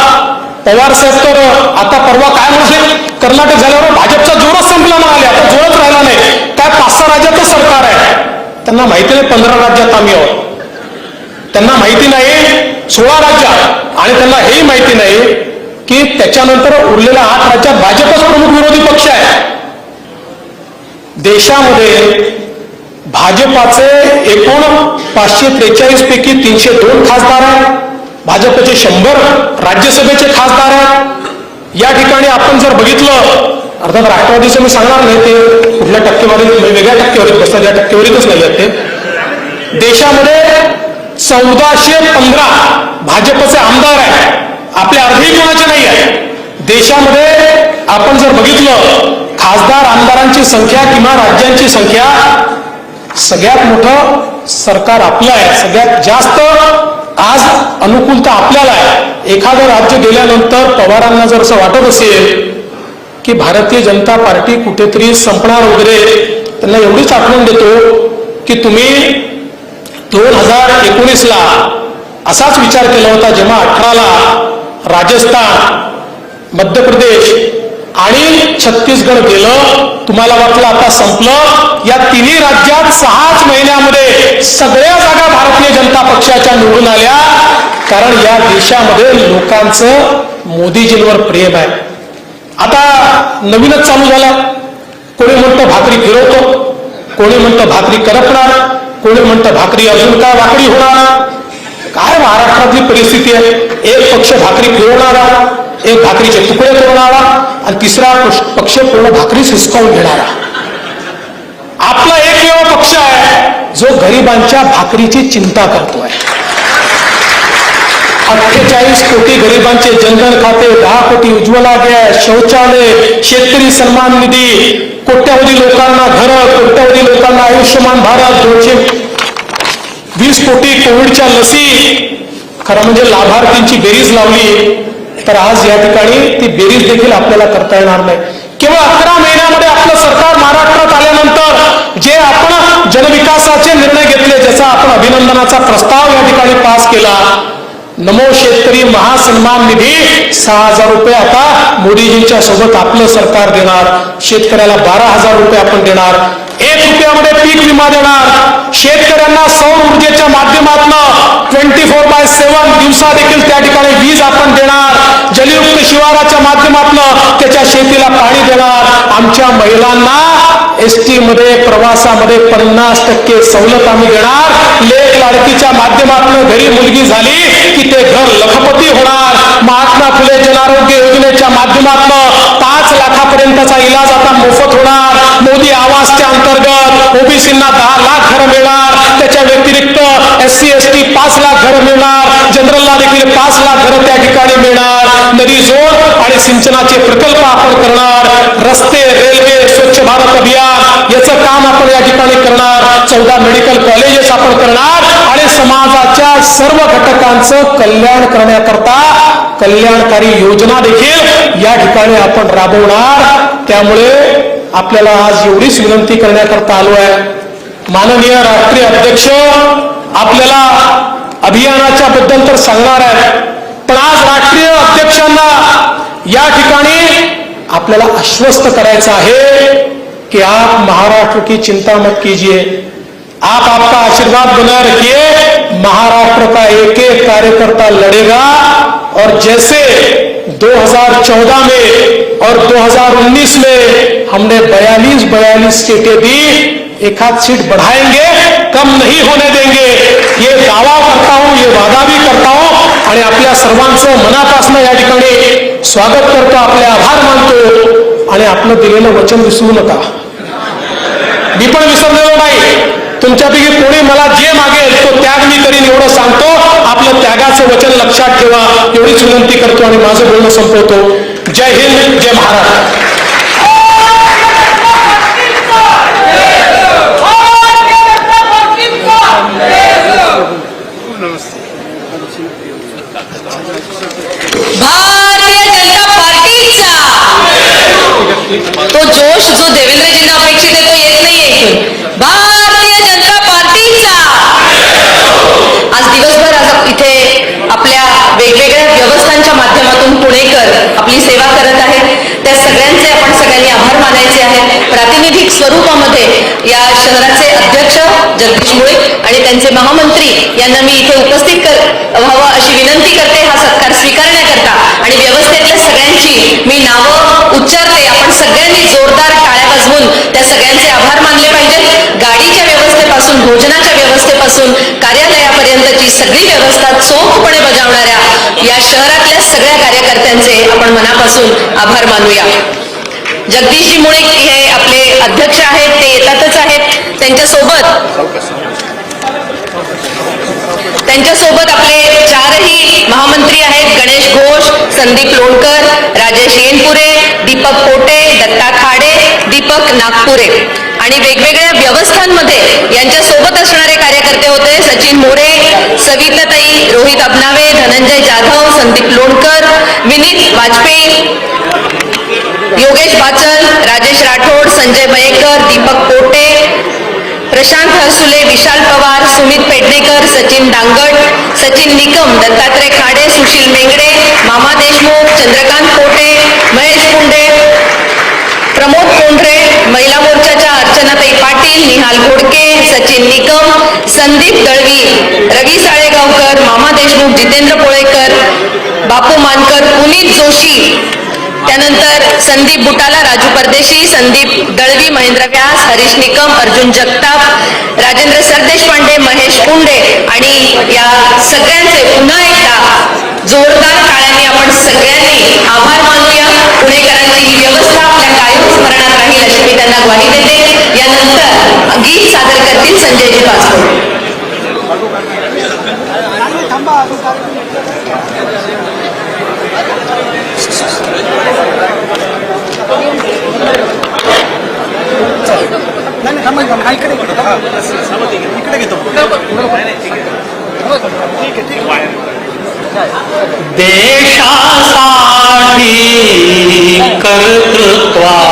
पवार साहेब तर आता परवा काय म्हणजे कर्नाटक झाल्यावर भाजपचा जोरच संपला म्हणाले. आता जोरच राहिला नाही. काय 5-6 राज्याचं सरकार आहे, त्यांना माहिती नाही 15 राज्यात आम्ही आहोत. त्यांना माहिती नाही 16 राज्यात, आणि त्यांना हेही माहिती नाही की त्याच्यानंतर उरलेल्या 8 राज्यात भाजपच प्रमुख विरोधी पक्ष आहे. देशामध्ये भाजपाचे एकूण 543 पैकी 302 खासदार आहेत. भाजपचे 100 राज्यसभेचे खासदार आहेत. या ठिकाणी आपण जर बघितलं, अर्थात राष्ट्रवादीचं मी सांगणार नाही, ते कुठल्या टक्केवारीत वेगळ्या टक्केवारीत बसतात, या टक्केवारीतच नाही आहेत ते. देशामध्ये 1415 भाजपचे आमदार आहेत. आपले अर्धेही कोणाचे नाही आहे. देशामध्ये आपण जर बघितलं खासदार आमदारांची संख्या किंवा राज्यांची संख्या, सगळ्यात मोठं सरकार आपलं आहे. सगळ्यात जास्त आज अनुकूलता आपल्याला आहे. एखादं राज्य गेल्यानंतर पवारांना जर असं वाटत असेल की भारतीय जनता पार्टी कुठेतरी संपणार वगैरे, त्यांना एवढीच आठवण देतो की तुम्ही 2019ला असाच विचार केला होता, जेव्हा 18ला राजस्थान, मध्य प्रदेश आणि छत्तीसगड गेलं, तुम्हाला वाटलं आता संपलं. या 3 राज्यात 6च महिन्यामध्ये सगळ्या जागा भारतीय जनता पक्षाच्या निवडून आल्या. कारण या देशामध्ये लोकांचं मोदीजींवर प्रेम आहे. आता नवीनच चालू झाला. कोणी म्हणतं भाकरी फिरवतो, कोणी म्हणतं भाकरी करपणार, कोणी म्हणतं भाकरी अजून काय वाकडी होणार. काय महाराष्ट्रातली परिस्थिती आहे. एक पक्ष भाकरी फिरवणारा, एक भाकरीचे तुकडे करणारा, आणि तिसरा पक्ष पूर्ण भाकरीच हिसकावून घेणारा. आपला एकमेव पक्ष आहे जो गरिबांच्या भाकरीची चिंता करतोय. 48 कोटी गरिबांचे जनधन खाते, 10 कोटी उज्ज्वला गॅस, शौचालय, शेतकरी सन्मान निधी, कोट्यावधी लोकांना घरं, कोट्यावधी लोकांना आयुष्यमान भारत, 220 कोटी कोविडच्या लसी. खरं म्हणजे लाभार्थींची बेरीज लावली तर आज या ठिकाणी ती बेरीज देखील आपल्याला करता येणार नाही. केवळ 11 महिन्यामध्ये आपलं सरकार महाराष्ट्रात आल्यानंतर जे आपण जनविकासाचे निर्णय घेतले, ज्याचा आपण अभिनंदनाचा प्रस्ताव या ठिकाणी पास केला, नमो शेतकरी महासन्मान निधी 6,000 रुपये आता मोदीजींच्या सोबत आपलं सरकार देणार. शेतकऱ्याला 12,000 रुपये आपण देणार. 1 रुपयामध्ये पीक विमा देणार. शेतकऱ्यांना सौर ऊर्जेच्या माध्यमातून 24/7 दिवसा देखील त्या ठिकाणी वीज आपण देणार. जलयुक्त शिवाराच्या माध्यमातून त्याच्या शेतीला पाणी देणार. आमच्या महिलांना एसटी मध्ये प्रवासामध्ये 50% सवलत आम्ही देणार. लेक लाडकीच्या माध्यमातून घरी मुलगी झाली की ते घर लखपती होणार. महात्मा फुले जन आरोग्य योजनेच्या माध्यमातून 5 लाखापर्यंतचा इलाज आता मोफत होणार. मोदी आवासच्या अंतर्गत ओबीसींना 10 लाख घरं मिळणार. त्याच्या व्यतिरिक्त SC ST 5 लाख घरं मिळणार. जनरलला देखील 5 लाख घरं त्या ठिकाणी मिळणार. नदी जोड आणि सिंचनाचे प्रकल्प आपण करणार. रस्ते, रेल्वे, स्वच्छ भारत अभियान याचं काम आपण या ठिकाणी करणार. 14 मेडिकल कॉलेजेस आपण करणार आणि समाजाच्या सर्व घटकांचं कल्याण करण्याकरता कल्याणकारी योजना देखील या ठिकाणी आपण राबवणार. त्यामुळे आपल्याला आज एवढीच विनंती करण्याकरता आलो आहे. माननीय राष्ट्रीय अध्यक्ष आपल्याला अभियानाच्या बद्दल तर सांगणार आहेत, पण आज राष्ट्रीय अध्यक्षांना या ठिकाणी आपल्याला आश्वस्त करायचं आहे कि आप महाराष्ट्र की चिंता मत कीजिए, आप आपका आशीर्वाद बनाए रखिए. महाराष्ट्र का एक एक कार्यकर्ता लड़ेगा और जैसे 2014 में और 2019 में हमने 42 सीटें दी, एक आध सीट बढ़ाएंगे, कम नहीं होने देंगे. ये दावा करता हूं, ये वादा भी करता हूं आणि आपल्या सर्वांचं मनापासून या ठिकाणी स्वागत करतो, आपले आभार मानतो आणि आपलं दिलेलं वचन विसरू नका. मी पण विसरलेलो नाही. तुमच्यापैकी कोणी मला जे मागेल तो त्याग मी करीन एवढं सांगतो. आपलं त्यागाचं वचन लक्षात ठेवा एवढीच विनंती करतो आणि माझं बोलणं संपवतो. जय हिंद, जय महाराष्ट्र. भारतीय जनता पार्टीचा तो जोश जो देवेंद्रजींना अपेक्षित आहे तो येत नाहीये इथून. भारतीय जनता पार्टीचा आज दिवसभर आज इथे आपल्या वेगवेगळ्या व्यवस्थांच्या माध्यमातून पुणेकर आपली सेवा करत आहेत. त्या सगळ्यांचे आपण सगळ्यांनी आभार मानायचे आहेत. प्रातिनिधिक स्वरूपामध्ये या शहराचे अध्यक्ष जगदीश मुळे आणि त्यांचे महामंत्री यांना मी इथे उपस्थित व्हावं अशी विनंती करते हा सत्कार स्वीकारण्याकरता. आणि व्यवस्थेतल्या सगळ्यांची मी नावं उच्चारते. आपण सगळ्यांनी जोरदार टाळ्या वाजवून त्या सगळ्यांचे आभार मानले पाहिजेत. गाडीच्या व्यवस्थेपासून, भोजनाच्या व्यवस्थेपासून कार्यालयापर्यंतची सगळी व्यवस्था चोखपणे बजावणाऱ्या या शहरातल्या सगळ्या कार्यकर्त्यांचे आपण मनापासून आभार मानूया. जगदीशजी मुळे हे आपले अध्यक्ष आहेत, ते येतातच आहेत. त्यांच्यासोबत आपले 4ही महामंत्री आहेत. गणेश घोष, संदीप लोणकर, राजेश येनपुरे, दीपक पोटे, दत्ता खाडे, दीपक नागपुरे आणि वेगवेगळ्या व्यवस्थांमध्ये यांच्यासोबत असणारे कार्यकर्ते होते. सचिन मोरे, सविताताई, रोहित अबनावे, धनंजय जाधव, संदीप लोणकर, विनीत वाजपेयी, योगेश बाचल, राजेश राठोड, संजय मयेकर, दीपक पोटे, प्रशांत हरसुले, विशाल पवार, सुमित पेडणेकर, सचिन डांगट, सचिन निकम, दत्तात्रय खाडे, सुशील मेंगडे, मामा देशमुख, चंद्रकांत पोटे, महेश पुंडे, प्रमोद कोंढरे, महिला मोर्चाच्या अर्चनाताई पाटील, निहाल घोडके, सचिन निकम, संदीप दळवी, रवी साळेगावकर, मामा देशमुख, जितेंद्र पोळेकर, बापू मानकर, पुनीत जोशी, त्यानंतर संदीप बुटाला, राजू परदेशी, संदीप दळवी, महेंद्र व्यास, हरीश निकम, अर्जुन जगताप, राजेंद्र सरदेशपांडे, महेश पुंडे आणि या सगळ्यांचे पुन्हा एकदा जोरदार टाळ्यांनी आपण सगळ्यांनी आभार मानूया. पुणेकरांची ही व्यवस्था आपल्या कायम स्मरणात राहील अशी मी त्यांना ग्वाही देते. यानंतर गीत सादर करतील संजयजी पाचपुते. देशासाठी कर्तृत्वाचे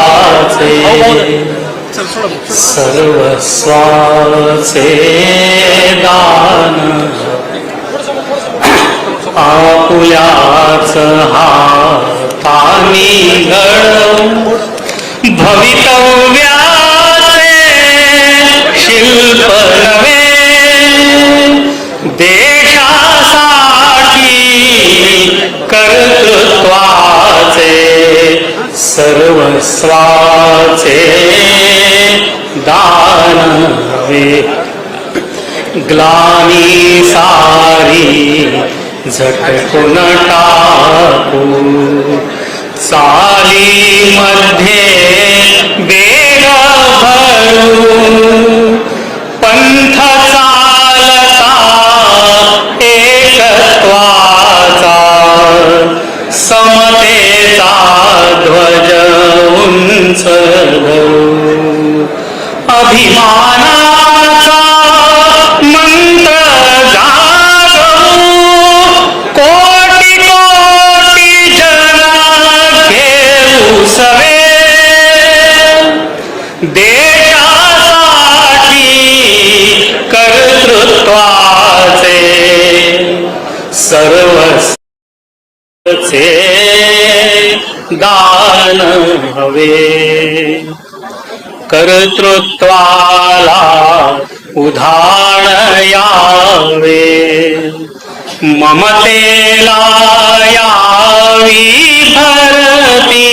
सर्वस्वाचे दान आपुल्याच हातानी घडवू भवितव्याचे शिल्प नवे देशासाठी कर्तृत्वाचे सर्वस्वाचे दान हवे ग्लानी सारी झटकून टाकू चालीमध्ये वेग भरू पंथ चालता एकत्वाचा समतेचा ध्वज उंच धरू अभिमानाचा मंत्र जागवू कोटी कोटी जन घेऊ सवे देशासाठी कर्तृत्वाचे सर्वस्वचे दान हवे कर्तृत्वाला उधाण यावे ममतेला यावी भरती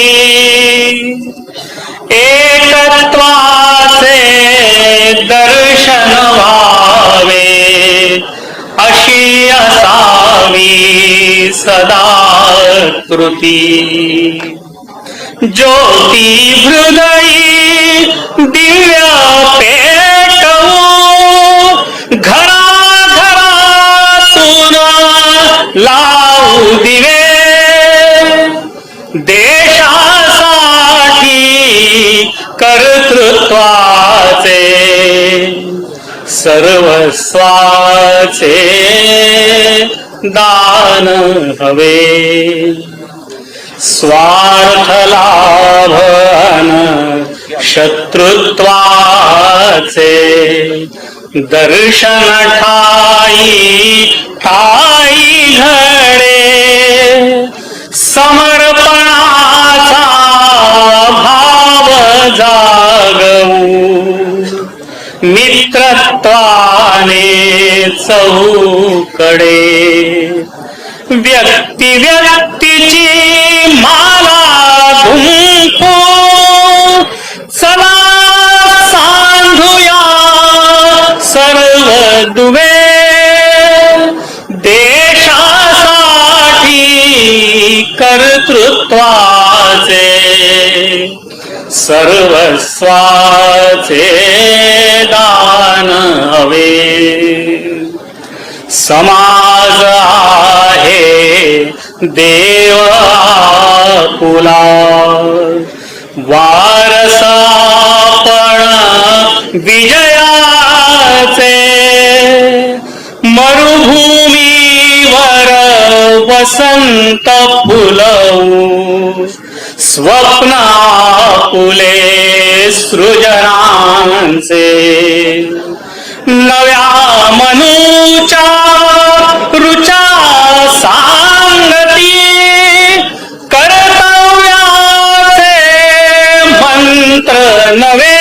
एकत्वाचे दर्शन व्हावे अशी असावी सदा कृती ज्योती हृदयी दिव्य पेटवू घराघरातून लावू दिवे देशासाठी कर्तृत्वाचे सर्वस्वाचे दान हवे स्वार्थ लाभन शत्रुत्वाचे दर्शन ठाई ठाई घडे समर्पणाचा भाव जागवू मित्रत्वाने चहूकडे व्यक्ती व्यक्तीची माला धुंकू चला सांधूया सर्व दुवे देशासाठी कर्तृत्वाचे सर्वस्वाचे दान हवे समाज आहे देव आपुला वारसापण विजयाचे मरुभूमीवर वसंत फुलवू स्वप्न आपुले सृजनांचे नव्या मनूच्या रुचा सांगती कर्तव्याचे मंत्र नवे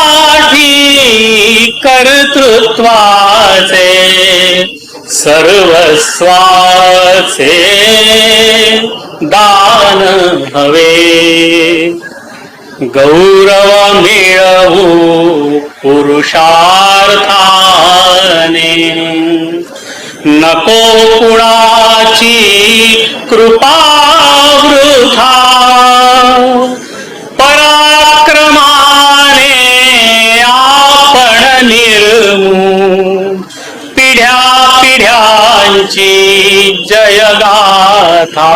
देशासाठी कर्तृत्वाचे सर्वस्वाचे दान हवे गौरव मिळवू पुरुषार्थाने नको कुणाची कृपा वृथा पराक्रमाने आपण निर्मू पिढ्या पिढ्यांची जयगाथा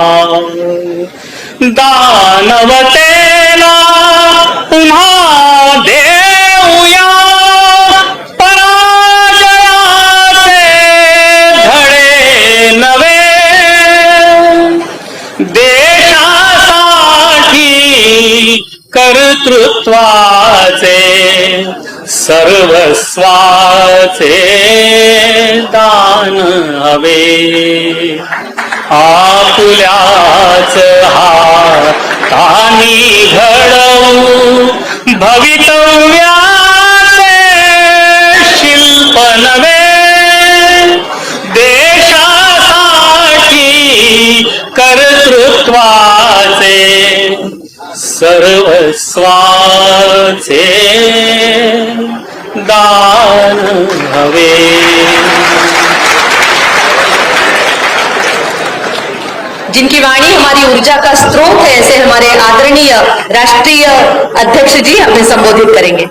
दानवतेला पुन्हा देऊया पराजयाचे धडे नवे देशासाठी कर्तृत्वाचे सर्वस्वाचे दान हवे आपुल्याच हातानी घडवू भवितव्याचे शिल्प नवे देशासाठी कर्तृत्वाचे सर्वस्वाचे दान हवे. जिनकी वाणी हमारी ऊर्जा का स्रोत है, ऐसे हमारे आदरणीय राष्ट्रीय अध्यक्ष जी हमें संबोधित करेंगे.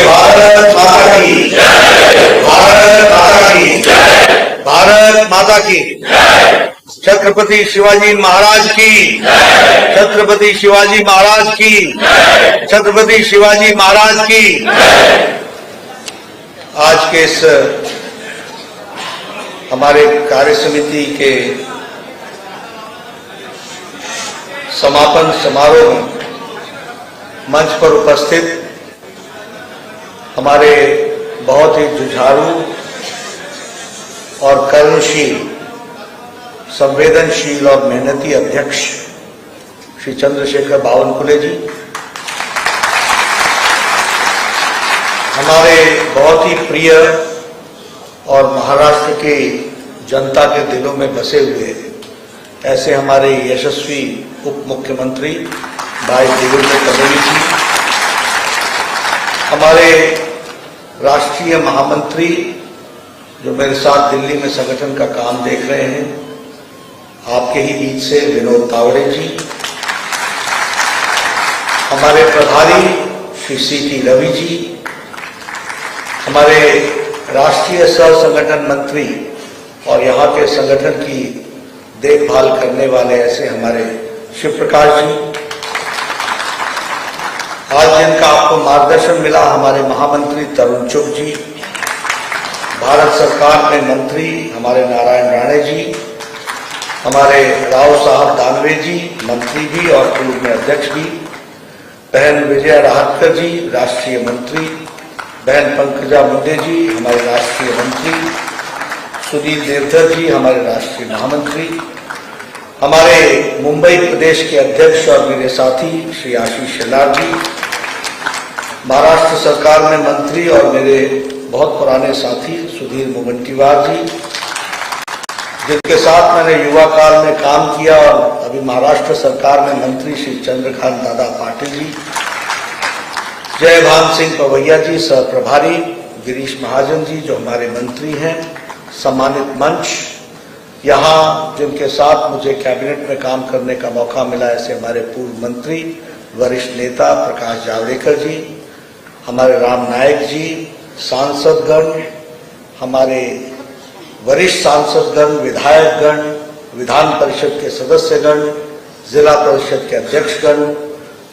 भारत माता की भारत माता की भारत माता की छत्रपति शिवाजी महाराज की छत्रपति शिवाजी महाराज की छत्रपति शिवाजी महाराज की. आज के इस हमारे कार्य समिति के समापन समारोह में मंच पर उपस्थित हमारे बहुत ही जुझारू और कर्मशील, संवेदनशील और मेहनती अध्यक्ष श्री चंद्रशेखर बावनकुले जी, हमारे बहुत ही प्रिय और महाराष्ट्र के जनता के दिलों में बसे हुए ऐसे हमारे यशस्वी उप मुख्यमंत्री भाई देवेंद्र फडणवीस जी, हमारे राष्ट्रीय महामंत्री जो मेरे साथ दिल्ली में संगठन का काम देख रहे हैं, आपके ही बीच से विनोद तावड़े जी, हमारे प्रभारी श्री सी.टी. रवि जी, हमारे राष्ट्रीय सह संगठन मंत्री और यहाँ के संगठन की देखभाल करने वाले ऐसे हमारे शिव प्रकाश जी, आज जिनका आपको मार्गदर्शन मिला हमारे महामंत्री तरुण चुग जी, भारत सरकार में मंत्री हमारे नारायण राणे जी, हमारे राव साहब दानवे जी, मंत्री भी और पूर्व में अध्यक्ष भी, बहन विजया राहतकर जी, राष्ट्रीय मंत्री, बहन पंकजा मुंडे जी, हमारे राष्ट्रीय मंत्री, सुनील देवधर जी, हमारे राष्ट्रीय महामंत्री, हमारे मुंबई प्रदेश के अध्यक्ष और मेरे साथी श्री आशीष शेलार जी, महाराष्ट्र सरकार में मंत्री और मेरे बहुत पुराने साथी सुधीर मुनगंटीवार जी, जिनके साथ मैंने युवा काल में काम किया और अभी महाराष्ट्र सरकार में मंत्री श्री चंद्रकांत दादा पाटिल जी, जयभान सिंह पवैया जी सह प्रभारी, गिरीश महाजन जी जो हमारे मंत्री हैं, सम्मानित मंच, यहाँ जिनके साथ मुझे कैबिनेट में काम करने का मौका मिला ऐसे हमारे पूर्व मंत्री वरिष्ठ नेता प्रकाश जावड़ेकर जी, हमारे राम नायक जी, सांसदगण, हमारे वरिष्ठ सांसदगण, विधायकगण, विधान परिषद के सदस्यगण, जिला परिषद के अध्यक्षगण,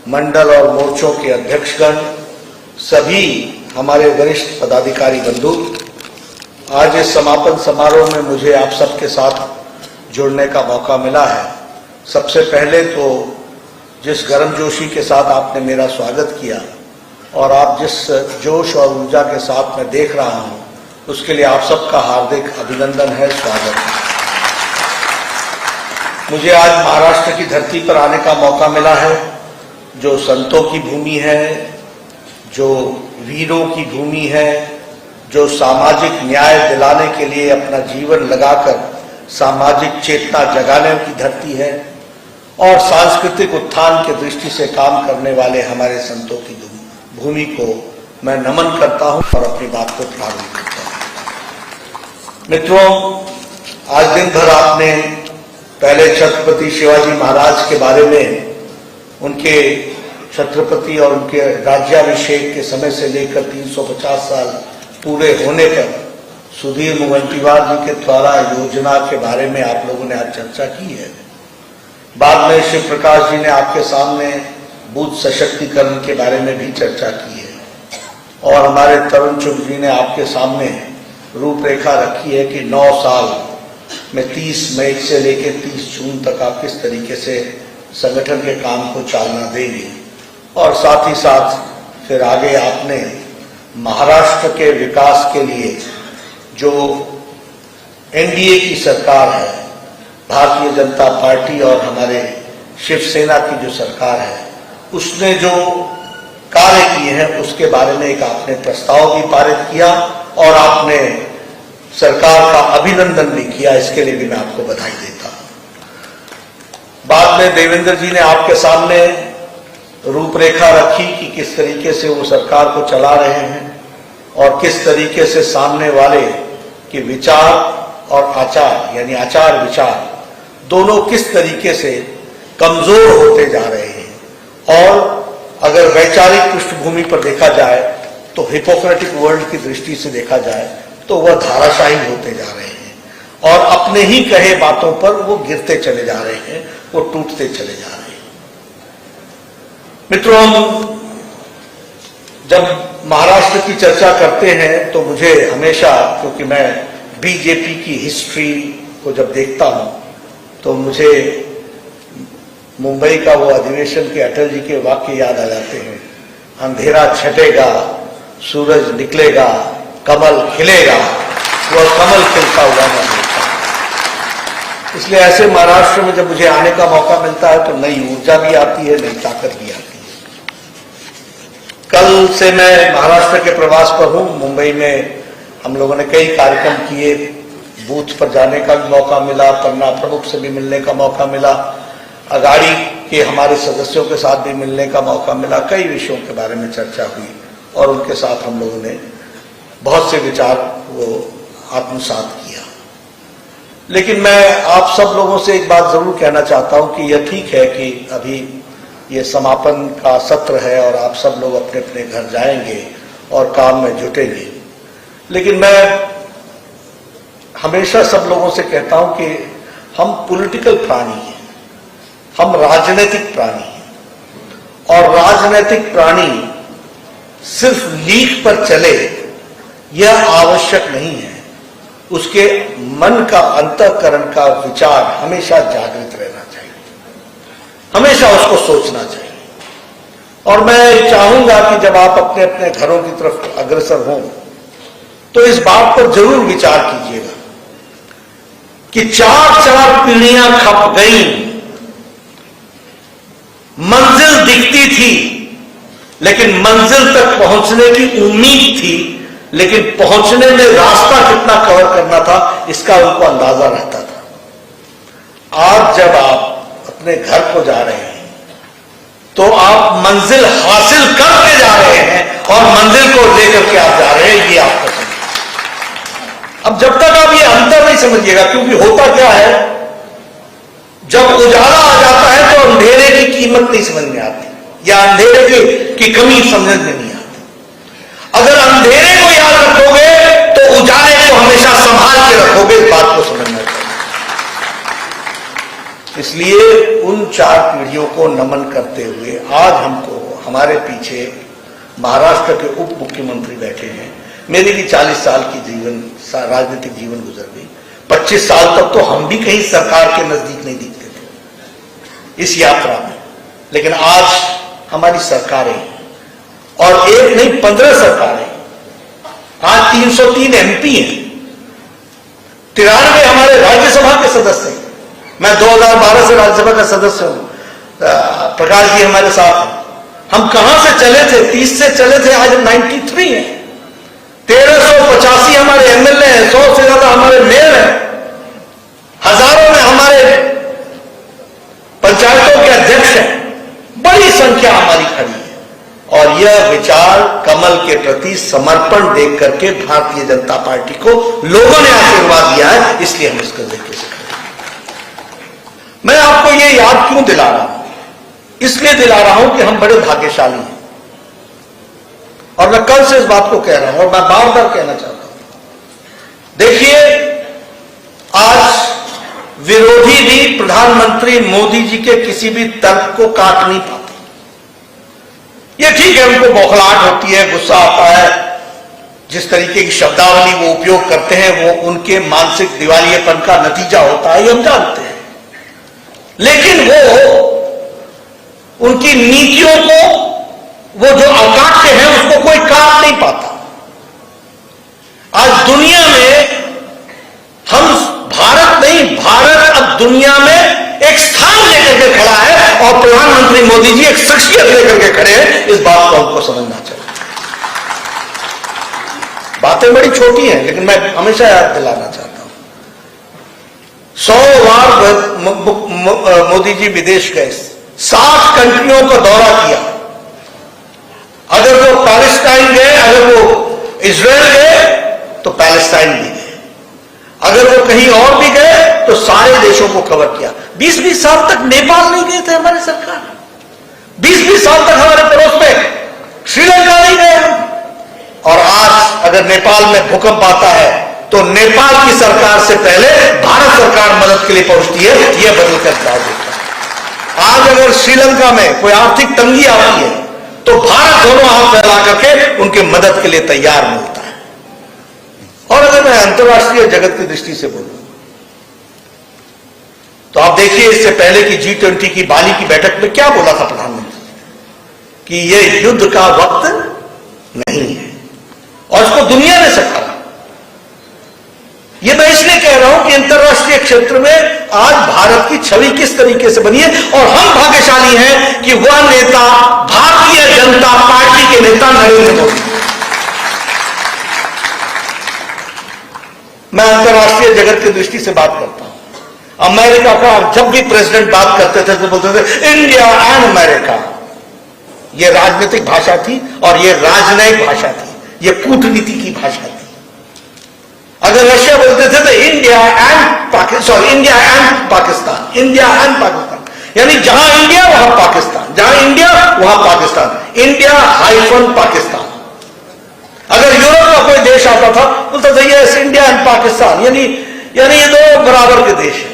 मंडल और मोर्चों के अध्यक्षगण, सभी हमारे वरिष्ठ पदाधिकारी बंधु, आज इस समापन समारोह में मुझे आप सबके साथ जुड़ने का मौका मिला है. सबसे पहले तो जिस गर्मजोशी के साथ आपने मेरा स्वागत किया और आप जिस जोश और ऊर्जा के साथ मैं देख रहा हूं, उसके लिए आप सबका हार्दिक अभिनंदन है, स्वागत है. मुझे आज महाराष्ट्र की धरती पर आने का मौका मिला है, जो संतों की भूमि है, जो वीरों की भूमि है, जो सामाजिक न्याय दिलाने के लिए अपना जीवन लगाकर सामाजिक चेतना जगाने की धरती है और सांस्कृतिक उत्थान की दृष्टि से काम करने वाले हमारे संतों की भूमि को मैं नमन करता हूं और अपनी बात को प्रारंभ करता हूं. मित्रों, आज दिन भर आपने पहले छत्रपति शिवाजी महाराज के बारे में, उनके छत्रपति और उनके राज्याभिषेक के समय से लेकर 350 साल पूरे होने पर सुधीर मुनगंटीवार जी के द्वारा योजना के बारे में आप लोगों ने आज चर्चा की है. बाद में शिव प्रकाश जी ने आपके सामने बूथ सशक्तिकरण के बारे में भी चर्चा की है और हमारे तरुण चुग जी ने आपके सामने रूपरेखा रखी है कि 9 साल में 30 मई से लेकर 30 जून तक आप किस तरीके से संगठन के काम को चालना देंगे, और साथ ही साथ फिर आगे आपने महाराष्ट्र के विकास के लिए जो एनडीए की सरकार है, भारतीय जनता पार्टी और हमारे शिवसेना की जो सरकार है, उसने जो कार्य किए हैं उसके बारे में एक आपने प्रस्ताव भी पारित किया और आपने सरकार का अभिनंदन भी किया। इसके लिए भी मैं आपको बधाई देता हूं। बाद में देवेंद्र जी ने आपके सामने रूपरेखा रखी कि किस तरीके से वो सरकार को चला रहे हैं और किस तरीके से सामने वाले के विचार और आचार यानी आचार विचार दोनों किस तरीके से कमजोर होते जा रहे हैं। और अगर वैचारिक पृष्ठभूमि पर देखा जाए तो हिपोक्रेटिक वर्ल्ड की दृष्टि से देखा जाए तो वह धाराशाही होते जा रहे हैं और अपने ही कहे बातों पर वो गिरते चले जा रहे हैं, वो टूटते चले जा रहे हैं। मित्रों, हम जब महाराष्ट्र की चर्चा करते हैं तो मुझे हमेशा, क्योंकि मैं बीजेपी की हिस्ट्री को जब देखता हूं तो मुझे मुंबई का वो अधिवेशन के अटल जी के वाक्य याद आ जाते हैं, अंधेरा छटेगा, सूरज निकलेगा, कमल खिलेगा, वह कमल खिलता हुआ न देखता। इसलिए ऐसे महाराष्ट्र में जब मुझे आने का मौका मिलता है तो नई ऊर्जा भी आती है, नई ताकत भी आती है। कल से मैं महाराष्ट्र के प्रवास पर हूं। मुंबई में हम लोगों ने कई कार्यक्रम किए, बूथ पर जाने का भी मौका मिला, पन्ना प्रमुख से भी मिलने का मौका मिला, अगाड़ी के हमारे सदस्यों के साथ भी मिलने का मौका मिला, कई विषयों के बारे में चर्चा हुई और उनके साथ हम लोगों ने बहुत से विचार वो आत्मसात किया। लेकिन मैं आप सब लोगों से एक बात जरूर कहना चाहता हूं कि यह ठीक है कि अभी ये समापन का सत्र है और आप सब लोग अपने अपने घर जाएंगे और काम में जुटेंगे, लेकिन मैं हमेशा सब लोगों से कहता हूं कि हम पॉलिटिकल प्राणी हैं, हम राजनीतिक प्राणी हैं और राजनीतिक प्राणी सिर्फ लीक पर चले यह आवश्यक नहीं है। उसके मन का, अंतःकरण का विचार हमेशा जागृत रहना चाहिए, हमेशा उसको सोचना चाहिए। और मैं चाहूंगा कि जब आप अपने अपने घरों की तरफ अग्रसर हों तो इस बात पर जरूर विचार कीजिएगा कि 4 पीढ़ियां खप गई, मंजिल दिखती थी लेकिन मंजिल तक पहुंचने की उम्मीद थी, लेकिन पहुंचने में रास्ता कितना कवर करना था इसका उनको अंदाजा रहता था। आज जब आप अपने घर को जा रहे हैं तो आप मंजिल हासिल करके जा रहे हैं और मंजिल को लेकर के आप जा रहे हैं, ये आपको समझिए। अब जब तक आप ये अंतर नहीं समझिएगा, क्योंकि होता क्या है, जब उजाला आ जाता है तो अंधेरे की कीमत नहीं समझ में आती या अंधेरे की कमी समझ में नहीं आती। अगर अंधेरे को याद रखोगे तो उजाले को हमेशा संभाल के रखोगे, इस बात को समझना चाहिए। इसलिए उन 4 पीढ़ियों को नमन करते हुए आज हमको, हमारे पीछे महाराष्ट्र के उप मुख्यमंत्री बैठे हैं। मेरी भी 40 साल की राजनीतिक जीवन गुजर गई। 25 साल तक तो हम भी कहीं सरकार के नजदीक नहीं दिखते थे इस यात्रा में, लेकिन आज हमारी सरकारें, और एक नहीं 15 सरकारें, आज 303 एमपी हैं, 93 हमारे राज्यसभा के सदस्य हैं। मैं 2012 से राज्यसभा का सदस्य हूं, प्रकाश जी हमारे साथ हैं। हम कहां से चले थे, 30 से चले थे, आज 93 हैं। 1385 हमारे एमएलए हैं, 100 से ज्यादा हमारे मेयर हैं, हजारों में हमारे पंचायतों के अध्यक्ष हैं, बड़ी संख्या हमारी खड़ी है। और यह विचार कमल के प्रति समर्पण देख करके भारतीय जनता पार्टी को लोगों ने आशीर्वाद दिया है, इसलिए हम इसको देखे से खड़े। मैं आपको ये याद क्यों दिला रहा हूं, इसलिए दिला रहा हूं कि हम बड़े भाग्यशाली हैं। और मैं कल से इस बात को कह रहा हूं और मैं बार बार कहना चाहता हूं। देखिए, आज विरोधी भी प्रधानमंत्री मोदी जी के किसी भी तर्क को काट नहीं पाते। ये ठीक है, उनको बौखलाहट होती है, गुस्सा आता है, जिस तरीके की शब्दावली वो उपयोग करते हैं वो उनके मानसिक दिवालियेपन का नतीजा होता है, ये हम जानते हैं। लेकिन वो उनकी नीतियों को, वो जो अकाट्य है उसको कोई काट नहीं पाता। आज दुनिया में हम, भारत नहीं, भारत अब दुनिया में एक स्थान लेकर के खड़ा है और प्रधानमंत्री मोदी जी एक शख्सियत लेकर के खड़े हैं। इस बात को हमको समझना चाहिए। बातें बड़ी छोटी हैं लेकिन मैं हमेशा याद दिलाना चाहता हूं, 100 बार मोदी जी विदेश गए, 60 कंट्रियों का दौरा किया। अगर वो पैलेस्टाइन गए, अगर वो इजराइल गए तो पैलेस्टाइन भी गए, अगर वो कहीं और भी गए तो सारे देशों को कवर किया। 20-20 साल तक नेपाल नहीं गए थे हमारी सरकार, 20-20 साल तक हमारे पड़ोस में श्रीलंका नहीं गए हम। और आज अगर नेपाल में भूकंप आता है तो नेपाल की सरकार से पहले भारत सरकार मदद के लिए पहुंचती है। यह बदलकर दाव देता है। आज अगर श्रीलंका में कोई आर्थिक तंगी आती है तो भारत दोनों हाथ फैला करके उनके मदद के लिए तैयार मिलता है। और अगर मैं अंतर्राष्ट्रीय जगत की दृष्टि से बोलूं तो आप देखिए, इससे पहले कि G20 की बाली की बैठक में क्या बोला था प्रधानमंत्री कि यह युद्ध का वक्त नहीं है, और इसको दुनिया ने सराहा। यह मैं इसलिए कह रहा हूं कि अंतर्राष्ट्रीय क्षेत्र में आज भारत की छवि किस तरीके से बनी है, और हम भाग्यशाली हैं कि वह नेता भारतीय जनता पार्टी के नेता नरेंद्र मोदी। मैं अंतर्राष्ट्रीय जगत की दृष्टि से बात करता हूं। अमेरिका का जब भी प्रेसिडेंट बात करते थे तो बोलते थे इंडिया एंड अमेरिका। यह राजनीतिक भाषा थी और यह राजनयिक भाषा थी, यह कूटनीति की भाषा थी। अगर रशिया बोलते थे तो India end Pakistan, India end Pakistan, India end Pakistan, यानी जहां इंडिया वहां पाकिस्तान, जहां इंडिया वहां पाकिस्तान, इंडिया हाइफन पाकिस्तान। अगर यूरोप का कोई देश आता था बोलता था यस इंडिया एंड पाकिस्तान, यानी ये दो बराबर के देश हैं।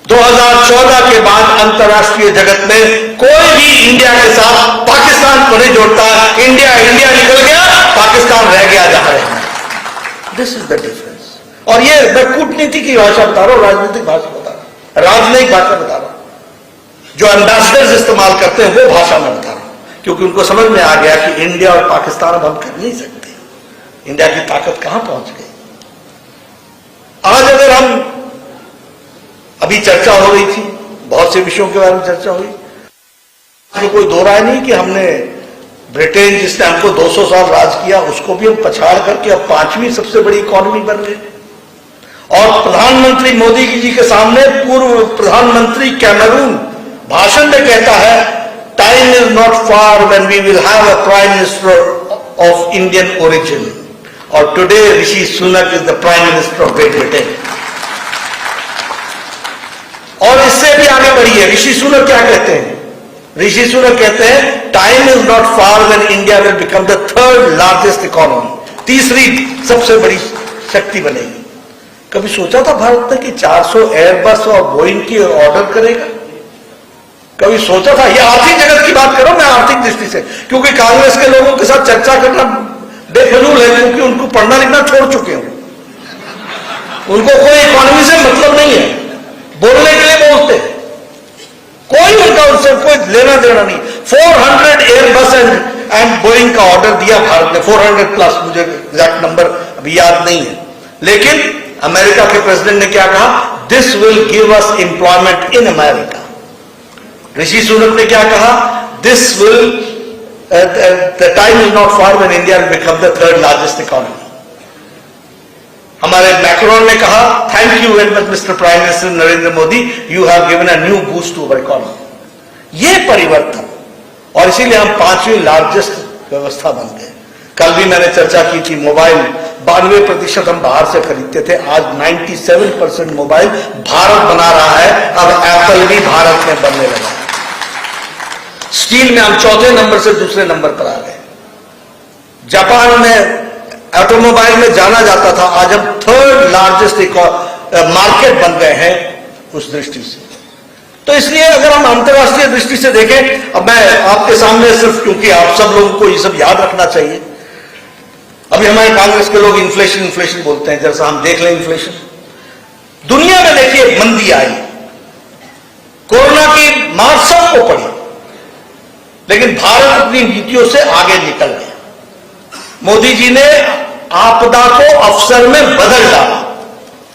2014 के बाद अंतर्राष्ट्रीय जगत में कोई भी इंडिया के साथ पाकिस्तान को नहीं जोड़ता। इंडिया इंडिया निकल गया, पाकिस्तान रह गया जहां रहना। दिस इज द डिफरेंस। और ये मैं कूटनीति की भाषा बता रहा हूं, राजनीतिक भाषा बता रहा हूं, राजनयिक भाषा बता रहा हूं। जो एम्बेसडर्स इस्तेमाल करते हैं वो भाषा में बता रहा हूं, क्योंकि उनको समझ में आ गया कि इंडिया और पाकिस्तान अब हम कर नहीं सकते। इंडिया की ताकत कहां पहुंच गई। आज अगर हम, अभी चर्चा हो रही थी, बहुत से विषयों के बारे में चर्चा हुई, कोई दो राय नहीं कि हमने ब्रिटेन जिसने हमको 200 साल राज किया उसको भी हम पछाड़ करके अब 5वीं सबसे बड़ी इकोनॉमी बन गए। और प्रधानमंत्री मोदी जी के सामने पूर्व प्रधानमंत्री कैमरून भाषण में कहता है time is not far when we will have a prime minister of Indian origin. और today Rishi Sunak is the prime minister of Great Britain. और इससे भी आगे बढ़िए, ऋषि सुनक क्या कहते हैं? ऋषि सुनक कहते हैं time is not far when India will become the 3rd largest economy, तीसरी सबसे बड़ी शक्ति बनेगी। कभी सोचा था भारत ने कि 400 एयरबस और बोइंग की ऑर्डर करेगा? कभी सोचा था? यह आर्थिक जगत की बात करो, मैं आर्थिक दृष्टि से, क्योंकि कांग्रेस के लोगों के साथ चर्चा करना बेफजूल है, क्योंकि उनको पढ़ना लिखना छोड़ चुके हैं। उनको कोई इकोनॉमी से मतलब नहीं है, बोलने के लिए बोलते हैं, कोई उनका उससे कोई लेना देना नहीं। 400 एयरबस एंड बोइंग का ऑर्डर दिया भारत ने, 400 प्लस, मुझे एग्जैक्ट नंबर अभी याद नहीं है। लेकिन अमेरिका के प्रेसिडेंट ने क्या कहा? This will give us employment in America. Rishi Sunak ने क्या कहा? This will the time is not far when India will become the 3rd largest economy. हमारे मैक्रोन ने कहा thank you very much mister prime minister Narendra Modi, you have given a new boost to our economy. ये परिवर्तन, और इसीलिए हम 5वीं largest व्यवस्था बन गए। कल भी मैंने चर्चा की थी, मोबाइल 92% हम बाहर से खरीदते थे, आज 97% मोबाइल भारत बना रहा है। अब एप्पल भी भारत में बनने लगा। स्टील में हम 4थे नंबर से दूसरे नंबर पर आ गए। जापान में ऑटोमोबाइल में जाना जाता था, आज हम 3rd लार्जेस्ट मार्केट बन गए हैं उस दृष्टि से। तो इसलिए अगर हम अंतर्राष्ट्रीय दृष्टि से देखें, अब मैं आपके सामने सिर्फ, क्योंकि आप सब लोगों को ये सब याद रखना चाहिए, अभी हमारे कांग्रेस के लोग इन्फ्लेशन इन्फ्लेशन बोलते हैं, जैसा हम देख लें इन्फ्लेशन। दुनिया में देखिए मंदी आई, कोरोना की मार सबको पड़ी, लेकिन भारत अपनी नीतियों से आगे निकल गया। मोदी जी ने आपदा को अवसर में बदल डाला,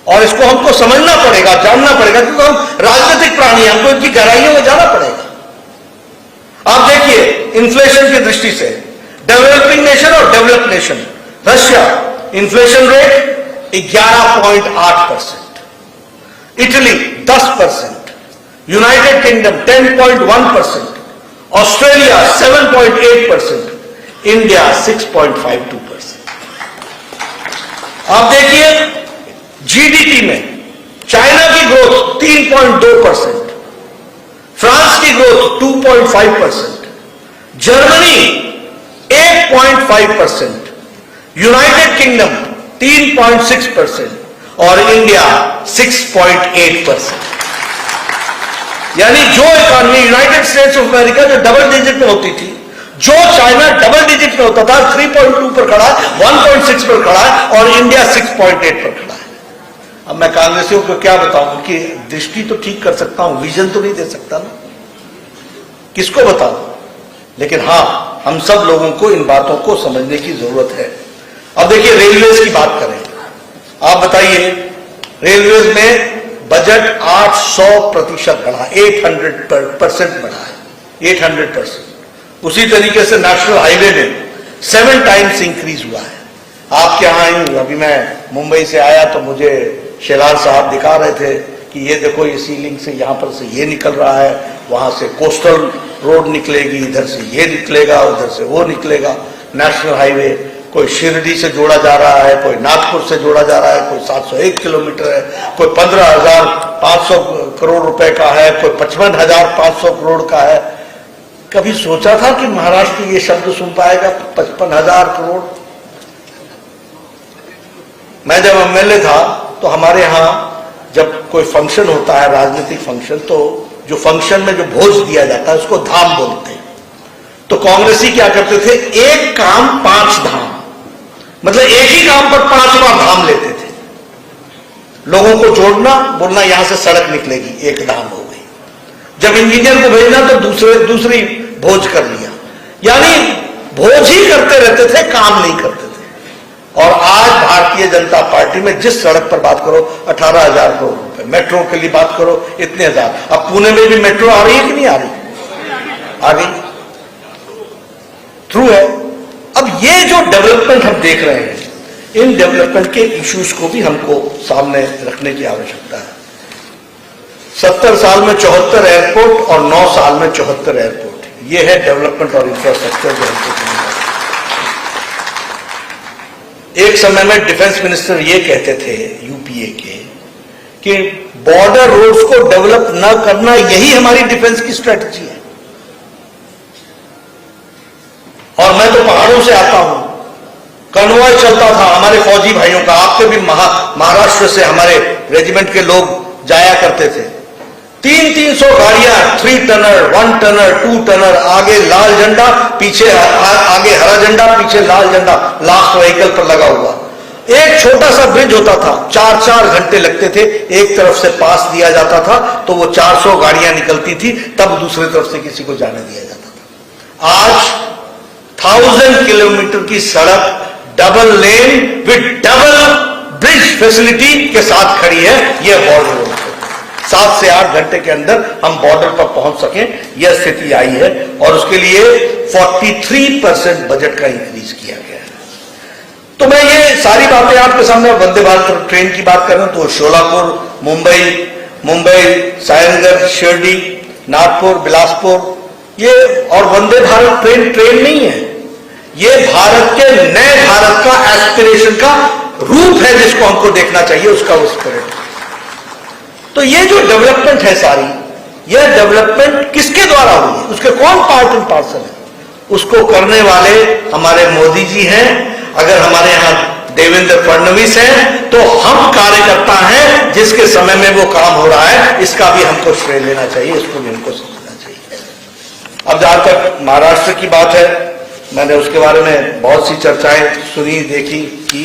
और इसको हमको समझना पड़ेगा, जानना पड़ेगा, क्योंकि हम राजनीतिक प्राणी हैं, हमको इनकी गहराइयों में जाना पड़ेगा। आप देखिए इन्फ्लेशन की दृष्टि से डेवलपिंग नेशन और developed nation, Russia inflation rate 11.8%, Italy 10%, United kingdom 10.1%, Australia 7.8%, India 6.52%। आप देखिए जीडीपी में चाइना की ग्रोथ 3.2%, फ्रांस की ग्रोथ 2.5%, जर्मनी 8.5%, यूनाइटेड किंगडम 3.6% और इंडिया 6.8%। यानी जो economy United states of America जो डबल डिजिट में होती थी, जो चाइना डबल डिजिट में होता था, 3.2 पर खड़ा है, 1.6 पर खड़ा है, और इंडिया 6.8 पर खड़ा है। अब मैं कांग्रेसियों को क्या बताऊं कि दृष्टि तो ठीक कर सकता हूं, विजन तो नहीं दे सकता ना, किसको बताऊं। लेकिन हां, हम सब लोगों को इन बातों को समझने की जरूरत है। अब देखिए रेलवेज की बात करें, आप बताइए रेलवेज में बजट 800% बढ़ा, 800% बढ़ा है, 800%। उसी तरीके से नेशनल हाईवे में 7 टाइम्स इंक्रीज हुआ है। आपके यहां अभी मैं मुंबई से आया तो मुझे शेलार साहब दिखा रहे थे कि ये देखो ये सीलिंग से यहां पर से ये निकल रहा है, वहां से कोस्टल रोड निकलेगी, इधर से ये निकलेगा, उधर से वो निकलेगा। नेशनल हाईवे कोई शिरडी से जोड़ा जा रहा है, कोई नागपुर से जोड़ा जा रहा है, कोई 701 किलोमीटर है, कोई 15,500 करोड़ रुपए का है, कोई 55,500 करोड़ का है। कभी सोचा था कि महाराष्ट्र ये शब्द सुन पाएगा 55,000 करोड़? मैं जब एमएलए था तो हमारे यहां जब कोई फंक्शन होता है, राजनीतिक फंक्शन, तो जो फंक्शन में जो भोज दिया जाता है उसको धाम बोलते हैं। तो कांग्रेसी क्या करते थे, एक काम 5 धाम, मतलब एक ही काम पर 5 बार धाम लेते थे। लोगों को जोड़ना, बोलना यहां से सड़क निकलेगी, एक धाम हो गई। जब इंजीनियर को भेजना तो दूसरी भोज कर लिया, यानी भोज ही करते रहते थे, काम नहीं करते थे। और आज भारतीय जनता पार्टी में जिस सड़क पर बात करो 18,000 करोड़ रुपए, मेट्रो के लिए बात करो इतने हजार। अब पुणे में भी मेट्रो आ रही है कि नहीं आ रही? आ गई, थ्रू है। अब ये जो डेवलपमेंट हम देख रहे हैं, इन डेवलपमेंट के इश्यूज को भी हमको सामने रखने की आवश्यकता है। 70 साल में 74 एयरपोर्ट और 9 साल में 74 एयरपोर्ट, ये है डेवलपमेंट और इंफ्रास्ट्रक्चर जो हमको। एक समय में डिफेंस मिनिस्टर ये कहते थे यूपीए के कि बॉर्डर रोड्स को डेवलप न करना यही हमारी डिफेंस की स्ट्रेटजी है। और मैं तो पहाड़ों से आता हूं, कन्वॉय चलता था हमारे फौजी भाइयों का। आपके भी महाराष्ट्र से हमारे रेजिमेंट के लोग जाया करते थे। 300 गाड़ियां, 3 टनर, 1 टनर, 2 टनर, आगे लाल झंडा, पीछे आगे हरा झंडा, पीछे लाल झंडा, लास्ट व्हीकल पर लगा हुआ। एक छोटा सा ब्रिज होता था, 4-4 घंटे लगते थे, एक तरफ से पास दिया जाता था तो वो 400 गाड़ियां निकलती थी, तब दूसरी तरफ से किसी को जाने दिया जाता था। आज 1000 किलोमीटर की सड़क डबल लेन विद डबल ब्रिज फैसिलिटी के साथ खड़ी है। यह बॉर्डर रोड 7 से 8 घंटे के अंदर हम बॉर्डर पर पहुंच सकें, यह स्थिति आई है। और उसके लिए 43% बजट का इंक्रीज किया गया है। तो मैं ये सारी बातें आपके सामने, वंदे भारत ट्रेन की बात कर रहा हूं तो शोलापुर, मुंबई, सायनगर, शिरडी, नागपुर, बिलासपुर, ये और वंदे भारत ट्रेन नहीं है, ये भारत के नए भारत का एस्पिरेशन का रूप है जिसको हमको देखना चाहिए, उसका वो स्पिरिट। तो ये जो डेवलपमेंट है सारी, यह डेवलपमेंट किसके द्वारा हुई है, उसके कौन पार्ट एंड पार्सल है? उसको करने वाले हमारे मोदी जी हैं। अगर हमारे यहां देवेंद्र फडणवीस हैं तो हम कार्यकर्ता हैं जिसके समय में वो काम हो रहा है, इसका भी हमको श्रेय लेना चाहिए, इसको भी हमको समझना चाहिए। अब जहां तक महाराष्ट्र की बात है, मैंने उसके बारे में बहुत सी चर्चाएं सुनी, देखी, की,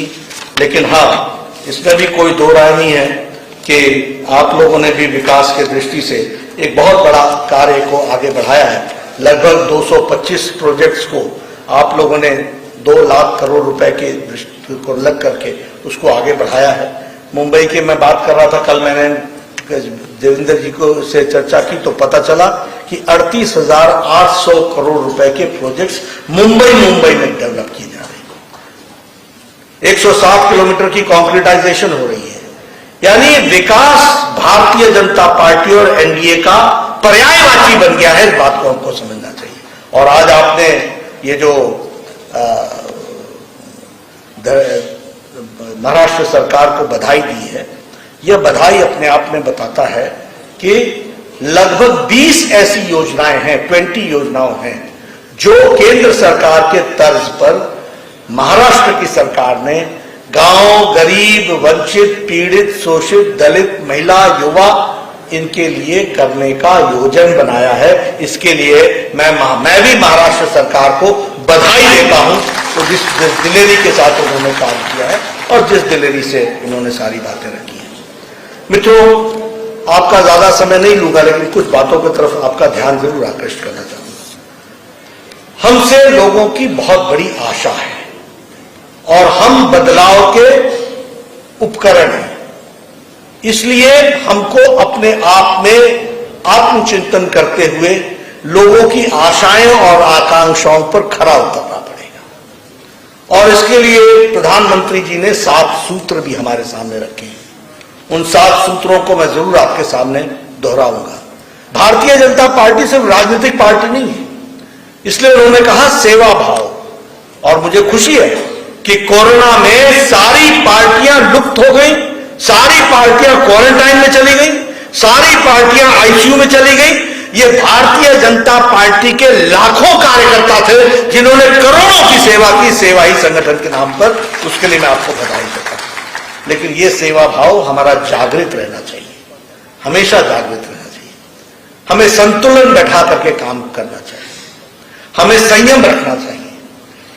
लेकिन हाँ, इसमें भी कोई दो राय नहीं है कि आप लोगों ने भी विकास के दृष्टि से एक बहुत बड़ा कार्य को आगे बढ़ाया है। लगभग 225 प्रोजेक्ट्स को आप लोगों ने 2 लाख करोड़ रुपए के दृष्टि को लग करके उसको आगे बढ़ाया है। मुंबई के मैं बात कर रहा था, कल मैंने देवेंद्र जी को से चर्चा की तो पता चला कि 38,800 करोड़ रुपए के प्रोजेक्ट्स मुंबई में डेवलप किए जा रहे हैं। 160 किलोमीटर की कॉन्क्रीटाइजेशन हो रही है। यानी विकास भारतीय जनता पार्टी और एनडीए का पर्यायवाची बन गया है। इस बात को हमको समझना चाहिए। और आज आपने ये जो महाराष्ट्र सरकार को बधाई दी है, यह बधाई अपने आप में बताता है कि लगभग 20 ऐसी योजनाएं हैं, 20 योजनाएं हैं जो केंद्र सरकार के तर्ज पर महाराष्ट्र की सरकार ने गांव, गरीब, वंचित, पीड़ित, शोषित, दलित, महिला, युवा, इनके लिए करने का योजन बनाया है। इसके लिए मैं भी महाराष्ट्र सरकार को बधाई देता हूं। तो जिस दिलेरी के साथ उन्होंने काम किया है और जिस दिलेरी से उन्होंने सारी बातें रखी हैं। मित्रों, आपका ज्यादा समय नहीं लूंगा, लेकिन कुछ बातों की तरफ आपका ध्यान जरूर आकृष्ट करना चाहूंगा। हमसे लोगों की बहुत बड़ी आशा है और हम बदलाव के उपकरण हैं। इसलिए हमको अपने आप में आत्मचिंतन करते हुए लोगों की आशाएं और आकांक्षाओं पर खरा उतरना पड़ेगा। और इसके लिए प्रधानमंत्री जी ने 7 सूत्र भी हमारे सामने रखे हैं। उन 7 सूत्रों को मैं जरूर आपके सामने दोहराऊंगा। भारतीय जनता पार्टी सिर्फ राजनीतिक पार्टी नहीं है, इसलिए उन्होंने कहा सेवा भाव। और मुझे खुशी है कि कोरोना में सारी पार्टियां लुप्त हो गई, सारी पार्टियां क्वारंटाइन में चली गई, सारी पार्टियां आईसीयू में चली गई। ये भारतीय जनता पार्टी के लाखों कार्यकर्ता थे जिन्होंने करोड़ों की सेवा की, सेवा ही संगठन के नाम पर। उसके लिए मैं आपको बधाई देता हूं। लेकिन ये सेवा भाव हमारा जागृत रहना चाहिए, हमेशा जागृत रहना चाहिए। हमें संतुलन बैठा करके काम करना चाहिए, हमें संयम रखना चाहिए।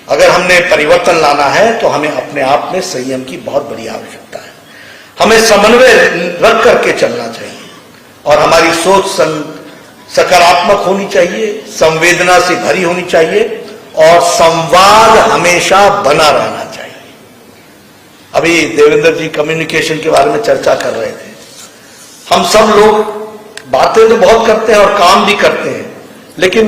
अगर हमने परिवर्तन लाना है तो हमें अपने आप में संयम की बहुत बड़ी आवश्यकता है। हमें समन्वय रख करके चलना चाहिए और हमारी सोच सकारात्मक होनी चाहिए, संवेदना से भरी होनी चाहिए और संवाद हमेशा बना रहना चाहिए। अभी देवेंद्र जी कम्युनिकेशन के बारे में चर्चा कर रहे थे। हम सब लोग बातें तो बहुत करते हैं और काम भी करते हैं, लेकिन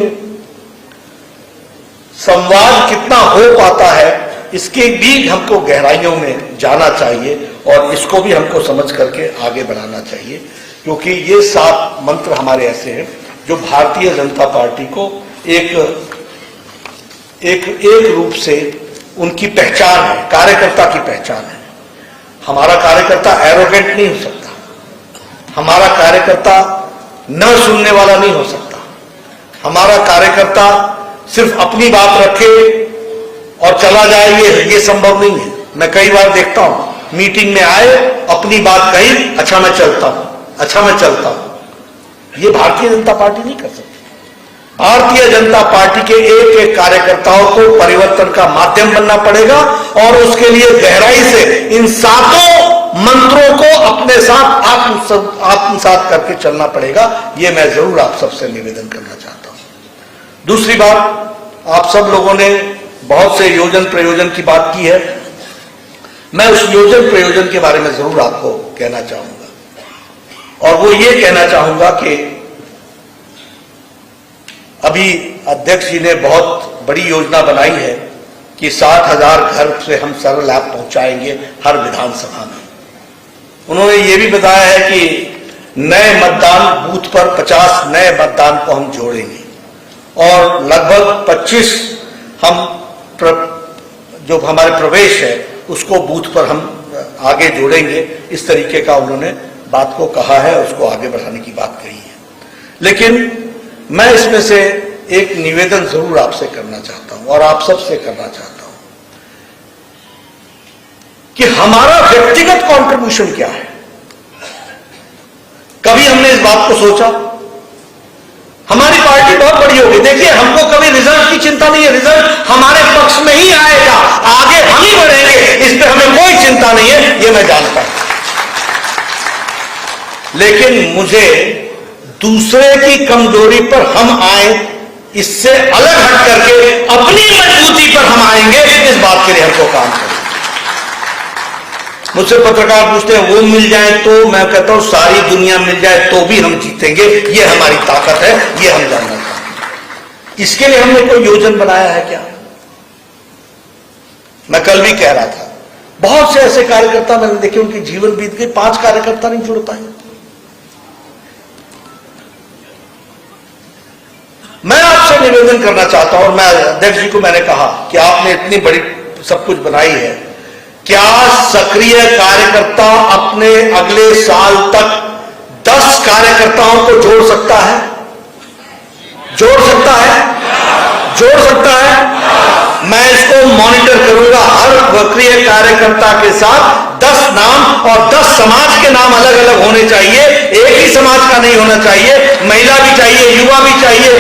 संवाद कितना हो पाता है इसके भी हमको गहराइयों में जाना चाहिए और इसको भी हमको समझ करके आगे बढ़ाना चाहिए। क्योंकि ये 7 मंत्र हमारे ऐसे हैं जो भारतीय जनता पार्टी को एक रूप से उनकी पहचान है, कार्यकर्ता की पहचान है। हमारा कार्यकर्ता एरोगेंट नहीं हो सकता, हमारा कार्यकर्ता न सुनने वाला नहीं हो सकता, हमारा कार्यकर्ता सिर्फ अपनी बात रखे और चला जाए, ये संभव नहीं है। मैं कई बार देखता हूं मीटिंग में आए, अपनी बात कही, अच्छा मैं चलता हूं, अच्छा मैं चलता हूं। ये भारतीय जनता पार्टी नहीं कर सकती। भारतीय जनता पार्टी के एक एक कार्यकर्ताओं को परिवर्तन का माध्यम बनना पड़ेगा और उसके लिए गहराई से इन 7 मंत्रों को अपने साथ आत्मसात करके चलना पड़ेगा। ये मैं जरूर आप सबसे निवेदन करना चाहता हूं। दूसरी बात, आप सब लोगों ने बहुत से योजन प्रयोजन की बात की है। मैं उस योजन प्रयोजन के बारे में जरूर आपको कहना चाहूंगा और वो ये कहना चाहूंगा कि अभी अध्यक्ष जी ने बहुत बड़ी योजना बनाई है कि 60,000 घर से हम सरल ऐप पहुंचाएंगे हर विधानसभा में। उन्होंने ये भी बताया है कि नए मतदान बूथ पर 50 नए मतदान को हम जोड़ेंगे और लगभग 25 हम जो हमारे प्रवेश है उसको बूथ पर हम आगे जोड़ेंगे। इस तरीके का उन्होंने बात को कहा है, उसको आगे बढ़ाने की बात कही है। लेकिन मैं इसमें से एक निवेदन जरूर आपसे करना चाहता हूं और आप सबसे करना चाहता हूं कि हमारा व्यक्तिगत कंट्रीब्यूशन क्या है। कभी हमने इस बात को सोचा? हमारी पार्टी बहुत बड़ी होगी। देखिए, हमको कभी रिजल्ट की चिंता नहीं है, रिजल्ट हमारे पक्ष में ही आएगा, आगे हम ही बढ़ेंगे, इस पे हमें कोई चिंता नहीं है, ये मैं जानता हूं। लेकिन मुझे दूसरे की कमजोरी पर हम आए, इससे अलग हट करके अपनी मजबूती पर हम आएंगे, इस बात के लिए हमको काम करें। मुझसे पत्रकार पूछते हैं वो मिल जाए तो, मैं कहता हूं सारी दुनिया मिल जाए तो भी हम जीतेंगे, ये हमारी ताकत है, ये हम जानना चाहते हैं। इसके लिए हमने कोई योजना बनाया है क्या? मैं कल भी कह रहा था, बहुत से ऐसे कार्यकर्ता मैंने देखे, उनकी जीवन बीत गई, 5 कार्यकर्ता नहीं जुड़ पाए। मैं आपसे निवेदन करना चाहता हूं, और मैं अध्यक्ष जी को मैंने कहा कि आपने इतनी बड़ी सब कुछ बनाई है, क्या सक्रिय कार्यकर्ता अपने अगले साल तक 10 कार्यकर्ताओं को जोड़ सकता है? जोड़ सकता है? जोड़ सकता है? मैं इसको मॉनिटर करूंगा। हर सक्रिय कार्यकर्ता के साथ 10 नाम और 10 समाज के नाम अलग अलग होने चाहिए, एक ही समाज का नहीं होना चाहिए। महिला भी चाहिए, युवा भी चाहिए,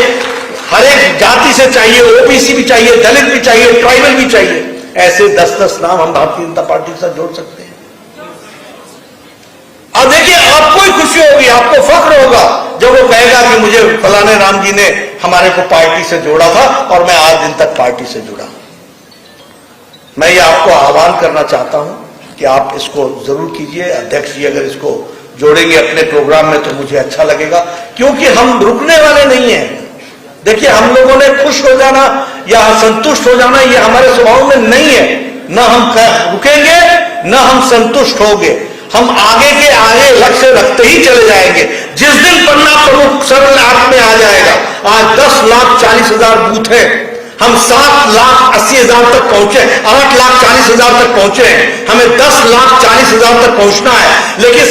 हर एक जाति से चाहिए, ओबीसी भी चाहिए, दलित भी चाहिए, ट्राइबल भी चाहिए। ऐसे 10-10 नाम हम भारतीय जनता पार्टी के साथ जोड़ सकते हैं। अब देखिए, आपको ही खुशी होगी, आपको फख्र होगा जब वो कहेगा कि मुझे फलाने राम जी ने हमारे को पार्टी से जोड़ा था और मैं आज दिन तक पार्टी से जुड़ा। मैं ये आपको आह्वान करना चाहता हूं कि आप इसको जरूर कीजिए। अध्यक्ष जी अगर इसको जोड़ेंगे अपने प्रोग्राम में तो मुझे अच्छा लगेगा, क्योंकि हम रुकने वाले नहीं हैं। देखिए, हम लोगों ने खुश हो जाना या संतुष्ट हो जाना ये हमारे स्वभाव में नहीं है। न हम रुकेंगे न हम संतुष्ट होंगे, हम आगे के आगे लक्ष्य रखते ही चले जाएंगे। जिस दिन पन्ना प्रमुख सरल आंख में आ जाएगा, आज 10,40,000 बूथ है, हम 7,80,000 तक पहुंचे, 8,40,000 तक पहुंचे हैं, हमें 10,40,000 तक पहुंचना है। लेकिन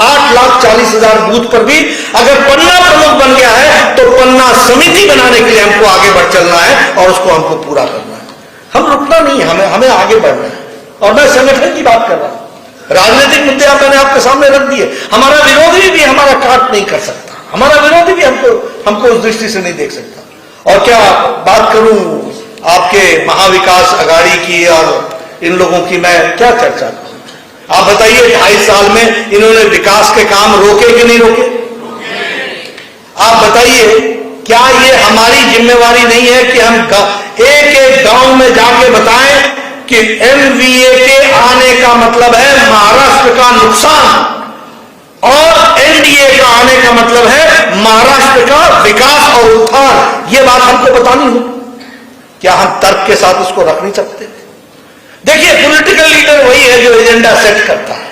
8,40,000 बूथ पर भी अगर पन्ना प्रमुख बन गया है तो पन्ना समिति बनाने के लिए हमको आगे बढ़ चलना है और उसको हमको पूरा करना है। हम रुकना नहीं है, हमें आगे बढ़ना है। और मैं संगठन की बात कर रहा हूं, राजनीतिक मुद्दे मैंने आपके सामने रख दिए। हमारा विरोधी भी हमारा काट नहीं कर सकता, हमारा विरोधी भी हमको उस दृष्टि से नहीं देख सकता। और क्या बात करूं आपके महाविकास अघाड़ी की और इन लोगों की, मैं क्या चर्चा करूं? आप बताइए, 2.5 साल में इन्होंने विकास के काम रोके कि नहीं रोके? आप बताइए, क्या ये हमारी जिम्मेवारी नहीं है कि हम एक एक गांव में जाके बताएं कि एनवीए के आने का मतलब है महाराष्ट्र का नुकसान और एनडीए का आने का मतलब है महाराष्ट्र का विकास और उत्थान। ये बात हमको बतानी हो, क्या हम तर्क के साथ उसको रख नहीं सकते? देखिए, पॉलिटिकल लीडर वही है जो एजेंडा सेट करता है।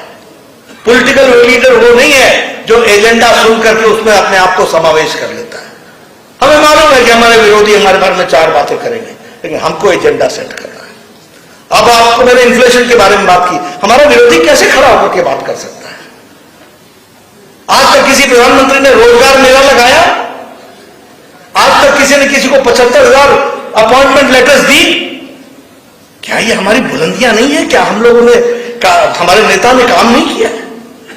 पॉलिटिकल लीडर वो नहीं है जो एजेंडा सुन करके उसमें अपने आप को समावेश कर लेता है। हमें मालूम है कि हमारे विरोधी हमारे बारे में 4 बातें करेंगे, लेकिन हमको एजेंडा सेट करना है। अब आपको मैंने इन्फ्लेशन के बारे में बात की, हमारा विरोधी कैसे खड़ा होकर के बात कर सकता है? आज तक किसी प्रधानमंत्री ने रोजगार मेला लगाया? आज तक किसी ने किसी को 75,000 अपॉइंटमेंट लेटर्स दी? क्या ये हमारी बुलंदियां नहीं है? क्या हम लोगों ने हमारे नेता ने काम नहीं किया?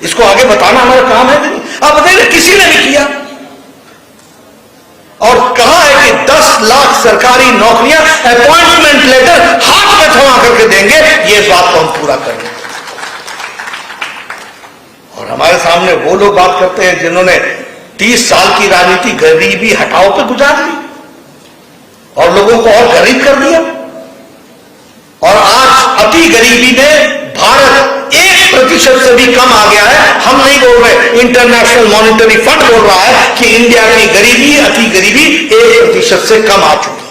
इसको आगे बताना हमारा काम है नहीं? आप बताइए, किसी ने नहीं किया। और कहा है कि 10 लाख सरकारी नौकरियां अपॉइंटमेंट लेटर हाथ में थमा करके देंगे, ये बात को हम पूरा करेंगे। और हमारे सामने वो लोग बात करते हैं जिन्होंने 30 साल की राजनीति गरीबी हटाओ पे गुजार ली और लोगों को और गरीब कर दिया। और आज अति गरीबी में भारत 1% से भी कम आ गया है। हम नहीं बोल रहे, इंटरनेशनल मॉनिटरी फंड बोल रहा है कि इंडिया की गरीबी, अति गरीबी 1% से कम आ चुकी।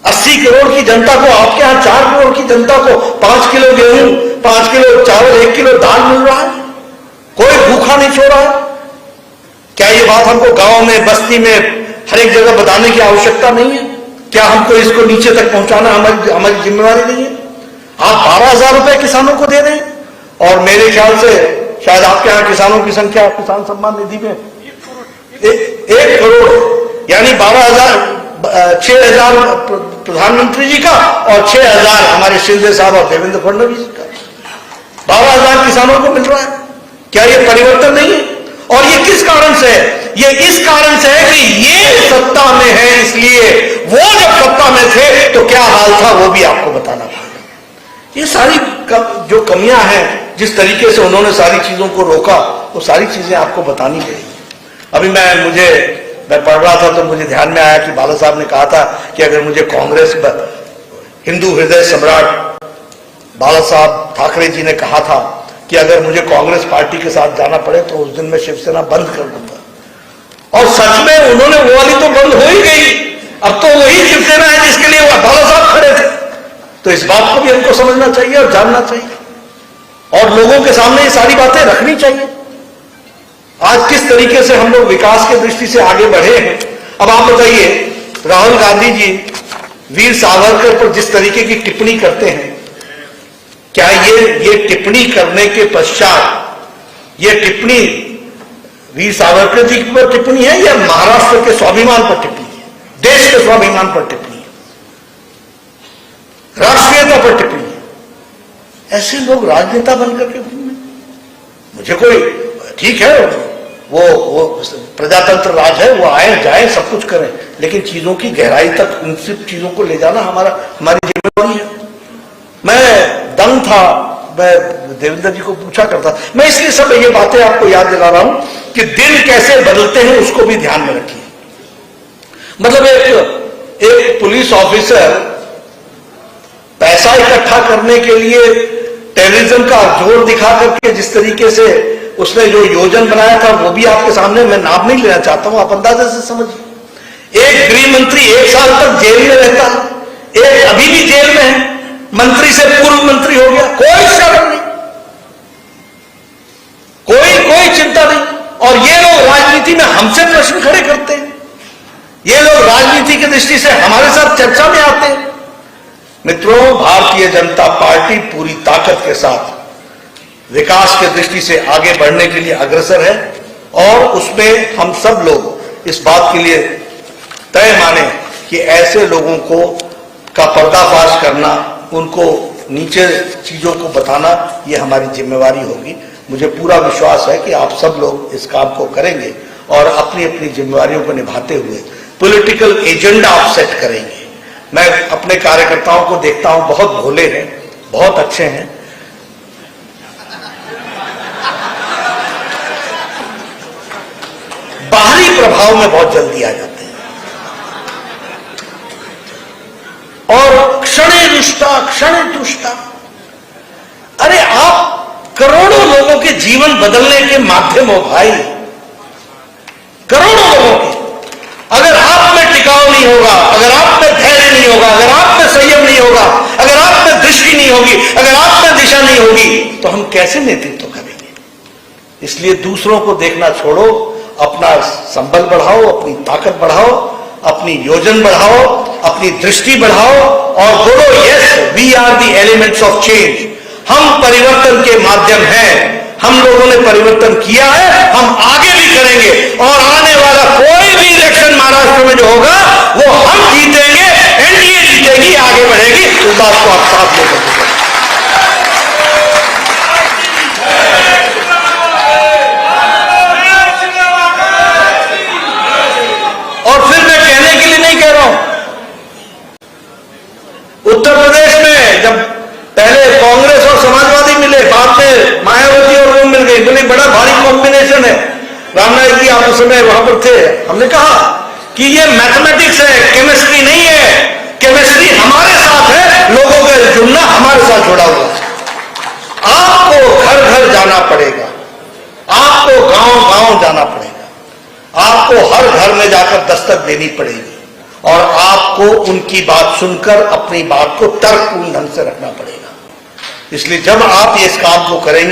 80 करोड़ की जनता को, आपके यहां 4 करोड़ की जनता को 5 किलो गेहूं, 5 किलो चावल, 1 किलो दाल मिल रहा है। कोई भूखा नहीं सो रहा है। क्या ये बात हमको गांव में, बस्ती में, हर एक जगह बताने की आवश्यकता नहीं है? क्या हमको इसको नीचे तक पहुंचाना हमारी जिम्मेवारी नहीं है? आप 12,000 रुपए किसानों को दे रहे हैं और मेरे ख्याल से शायद आपके यहां किसानों की संख्या किसान सम्मान निधि में 1 करोड़, यानी 6,000 प्रधानमंत्री जी का और 6,000 हमारे शिंदे साहब और देवेंद्र फडणवीस का। 12,000 किसानों को मिल रहा है। क्या ये परिवर्तन नहीं है? और ये किस कारण से है? ये इस कारण से है कि ये सत्ता में है, इसलिए वो जब सत्ता में थे तो क्या हाल था वो भी आपको बताना पड़ेगा। ये सारी जो कमियां हैं, जिस तरीके से उन्होंने सारी चीजों को रोका, वो सारी चीजें आपको बतानी पड़ेगी। अभी मैं पढ़ रहा था तो मुझे ध्यान में आया कि बाला साहब ने कहा था कि अगर मुझे कांग्रेस, हिंदू हृदय सम्राट बाला साहब ठाकरे जी ने कहा था कि अगर मुझे कांग्रेस पार्टी के साथ जाना पड़े तो उस दिन मैं शिवसेना बंद कर दूंगा। और सच में उन्होंने वो वाली तो बंद हो ही गई। अब तो वही शिवसेना है जिसके लिए बाला साहब खड़े थे। तो इस बात को भी हमको समझना चाहिए और जानना चाहिए और लोगों के सामने ये सारी बातें रखनी चाहिए। आज किस तरीके से हम लोग विकास की दृष्टि से आगे बढ़े हैं। अब आप बताइए, राहुल गांधी जी वीर सावरकर पर जिस तरीके की टिप्पणी करते हैं, क्या ये टिप्पणी करने के पश्चात ये टिप्पणी वीर सावरकर जी पर टिप्पणी है या महाराष्ट्र के स्वाभिमान पर टिप्पणी है, देश के स्वाभिमान पर टिप्पणी है, राष्ट्रीयता पर टिप्पणी है? ऐसे लोग राजनेता बनकर के घूमे। मुझे कोई, ठीक है, वो प्रजातंत्र राज है, वो आए जाए सब कुछ करें, लेकिन चीजों की गहराई तक उन सब चीजों को ले जाना हमारी जिम्मेदारी है। मैं दंग था, मैं देवेंद्र जी को पूछा करता, मैं इसलिए सब ये बातें आपको याद दिला रहा हूं कि दिन कैसे बदलते हैं उसको भी ध्यान में रखिए। मतलब एक पुलिस ऑफिसर पैसा इकट्ठा करने के लिए टेररिज्म का जोर दिखा करके जिस तरीके से उसने जो योजना बनाया था, वो भी आपके सामने, मैं नाम नहीं लेना चाहता हूं, आप अंदाजे से समझिए। एक गृह मंत्री 1 साल तक जेल में रहता है, एक अभी भी जेल में है, मंत्री से पूर्व मंत्री हो गया, कोई शर्म नहीं, कोई चिंता नहीं। और ये लोग राजनीति में हमसे प्रश्न खड़े करते हैं, ये लोग राजनीति की दृष्टि से हमारे साथ चर्चा में आते हैं। मित्रों, भारतीय जनता पार्टी पूरी ताकत के साथ विकास की दृष्टि से आगे बढ़ने के लिए अग्रसर है और उसमें हम सब लोग इस बात के लिए तय माने कि ऐसे लोगों को का पर्दाफाश करना, उनको नीचे चीजों को बताना, ये हमारी जिम्मेवारी होगी। मुझे पूरा विश्वास है कि आप सब लोग इस काम को करेंगे और अपनी अपनी जिम्मेवारियों को निभाते हुए पॉलिटिकल एजेंडा आप सेट करेंगे। मैं अपने कार्यकर्ताओं को देखता हूं, बहुत भोले हैं, बहुत अच्छे हैं, बाहरी प्रभाव में बहुत जल्दी आ जाते हैं और क्षणे तुष्टा। अरे आप करोड़ों लोगों के जीवन बदलने के माध्यम हो भाई, करोड़ों लोगों के। अगर आप में टिकाव नहीं होगा, अगर आप में धैर्य नहीं होगा, अगर आप में संयम नहीं होगा, अगर आप में दृष्टि नहीं होगी, अगर आप में दिशा नहीं होगी, तो हम कैसे नेतृत्व करेंगे। इसलिए दूसरों को देखना छोड़ो, अपना संबल बढ़ाओ, अपनी ताकत बढ़ाओ, अपनी योजना बढ़ाओ, अपनी दृष्टि बढ़ाओ और बोलो yes we are the elements of change. हम परिवर्तन के माध्यम हैं, हम लोगों ने परिवर्तन किया है, हम आगे भी करेंगे और आने वाला कोई भी इलेक्शन महाराष्ट्र में जो होगा वो हम जीतेंगे, एनडीए जीतेगी, आगे बढ़ेगी। इस बात को आप साथ लेकर चलें। और फिर मैं कहने के लिए नहीं कह रहा हूं, उत्तर प्रदेश में जब पहले कांग्रेस और समाजवादी मिले, बाद में मायावती और वो मिल गई, बोले बड़ा भारी कॉम्बिनेशन है। रामनाथ जी आप उस समय वहां पर थे, हमने कहा कि ये मैथमेटिक्स है, केमिस्ट्री नहीं है। केमिस्ट्री हमारे साथ है, लोगों का जुड़ना हमारे साथ जुड़ा हुआ है। आपको घर घर जाना पड़ेगा, आपको गांव गांव जाना पड़ेगा, आपको हर घर में जाकर दस्तक देनी पड़ेगी और आपको उनकी बात सुनकर अपनी बात को तर्कपूर्ण ढंग से रखना पड़ेगा। इसलिए जब आप इस काम को करेंगे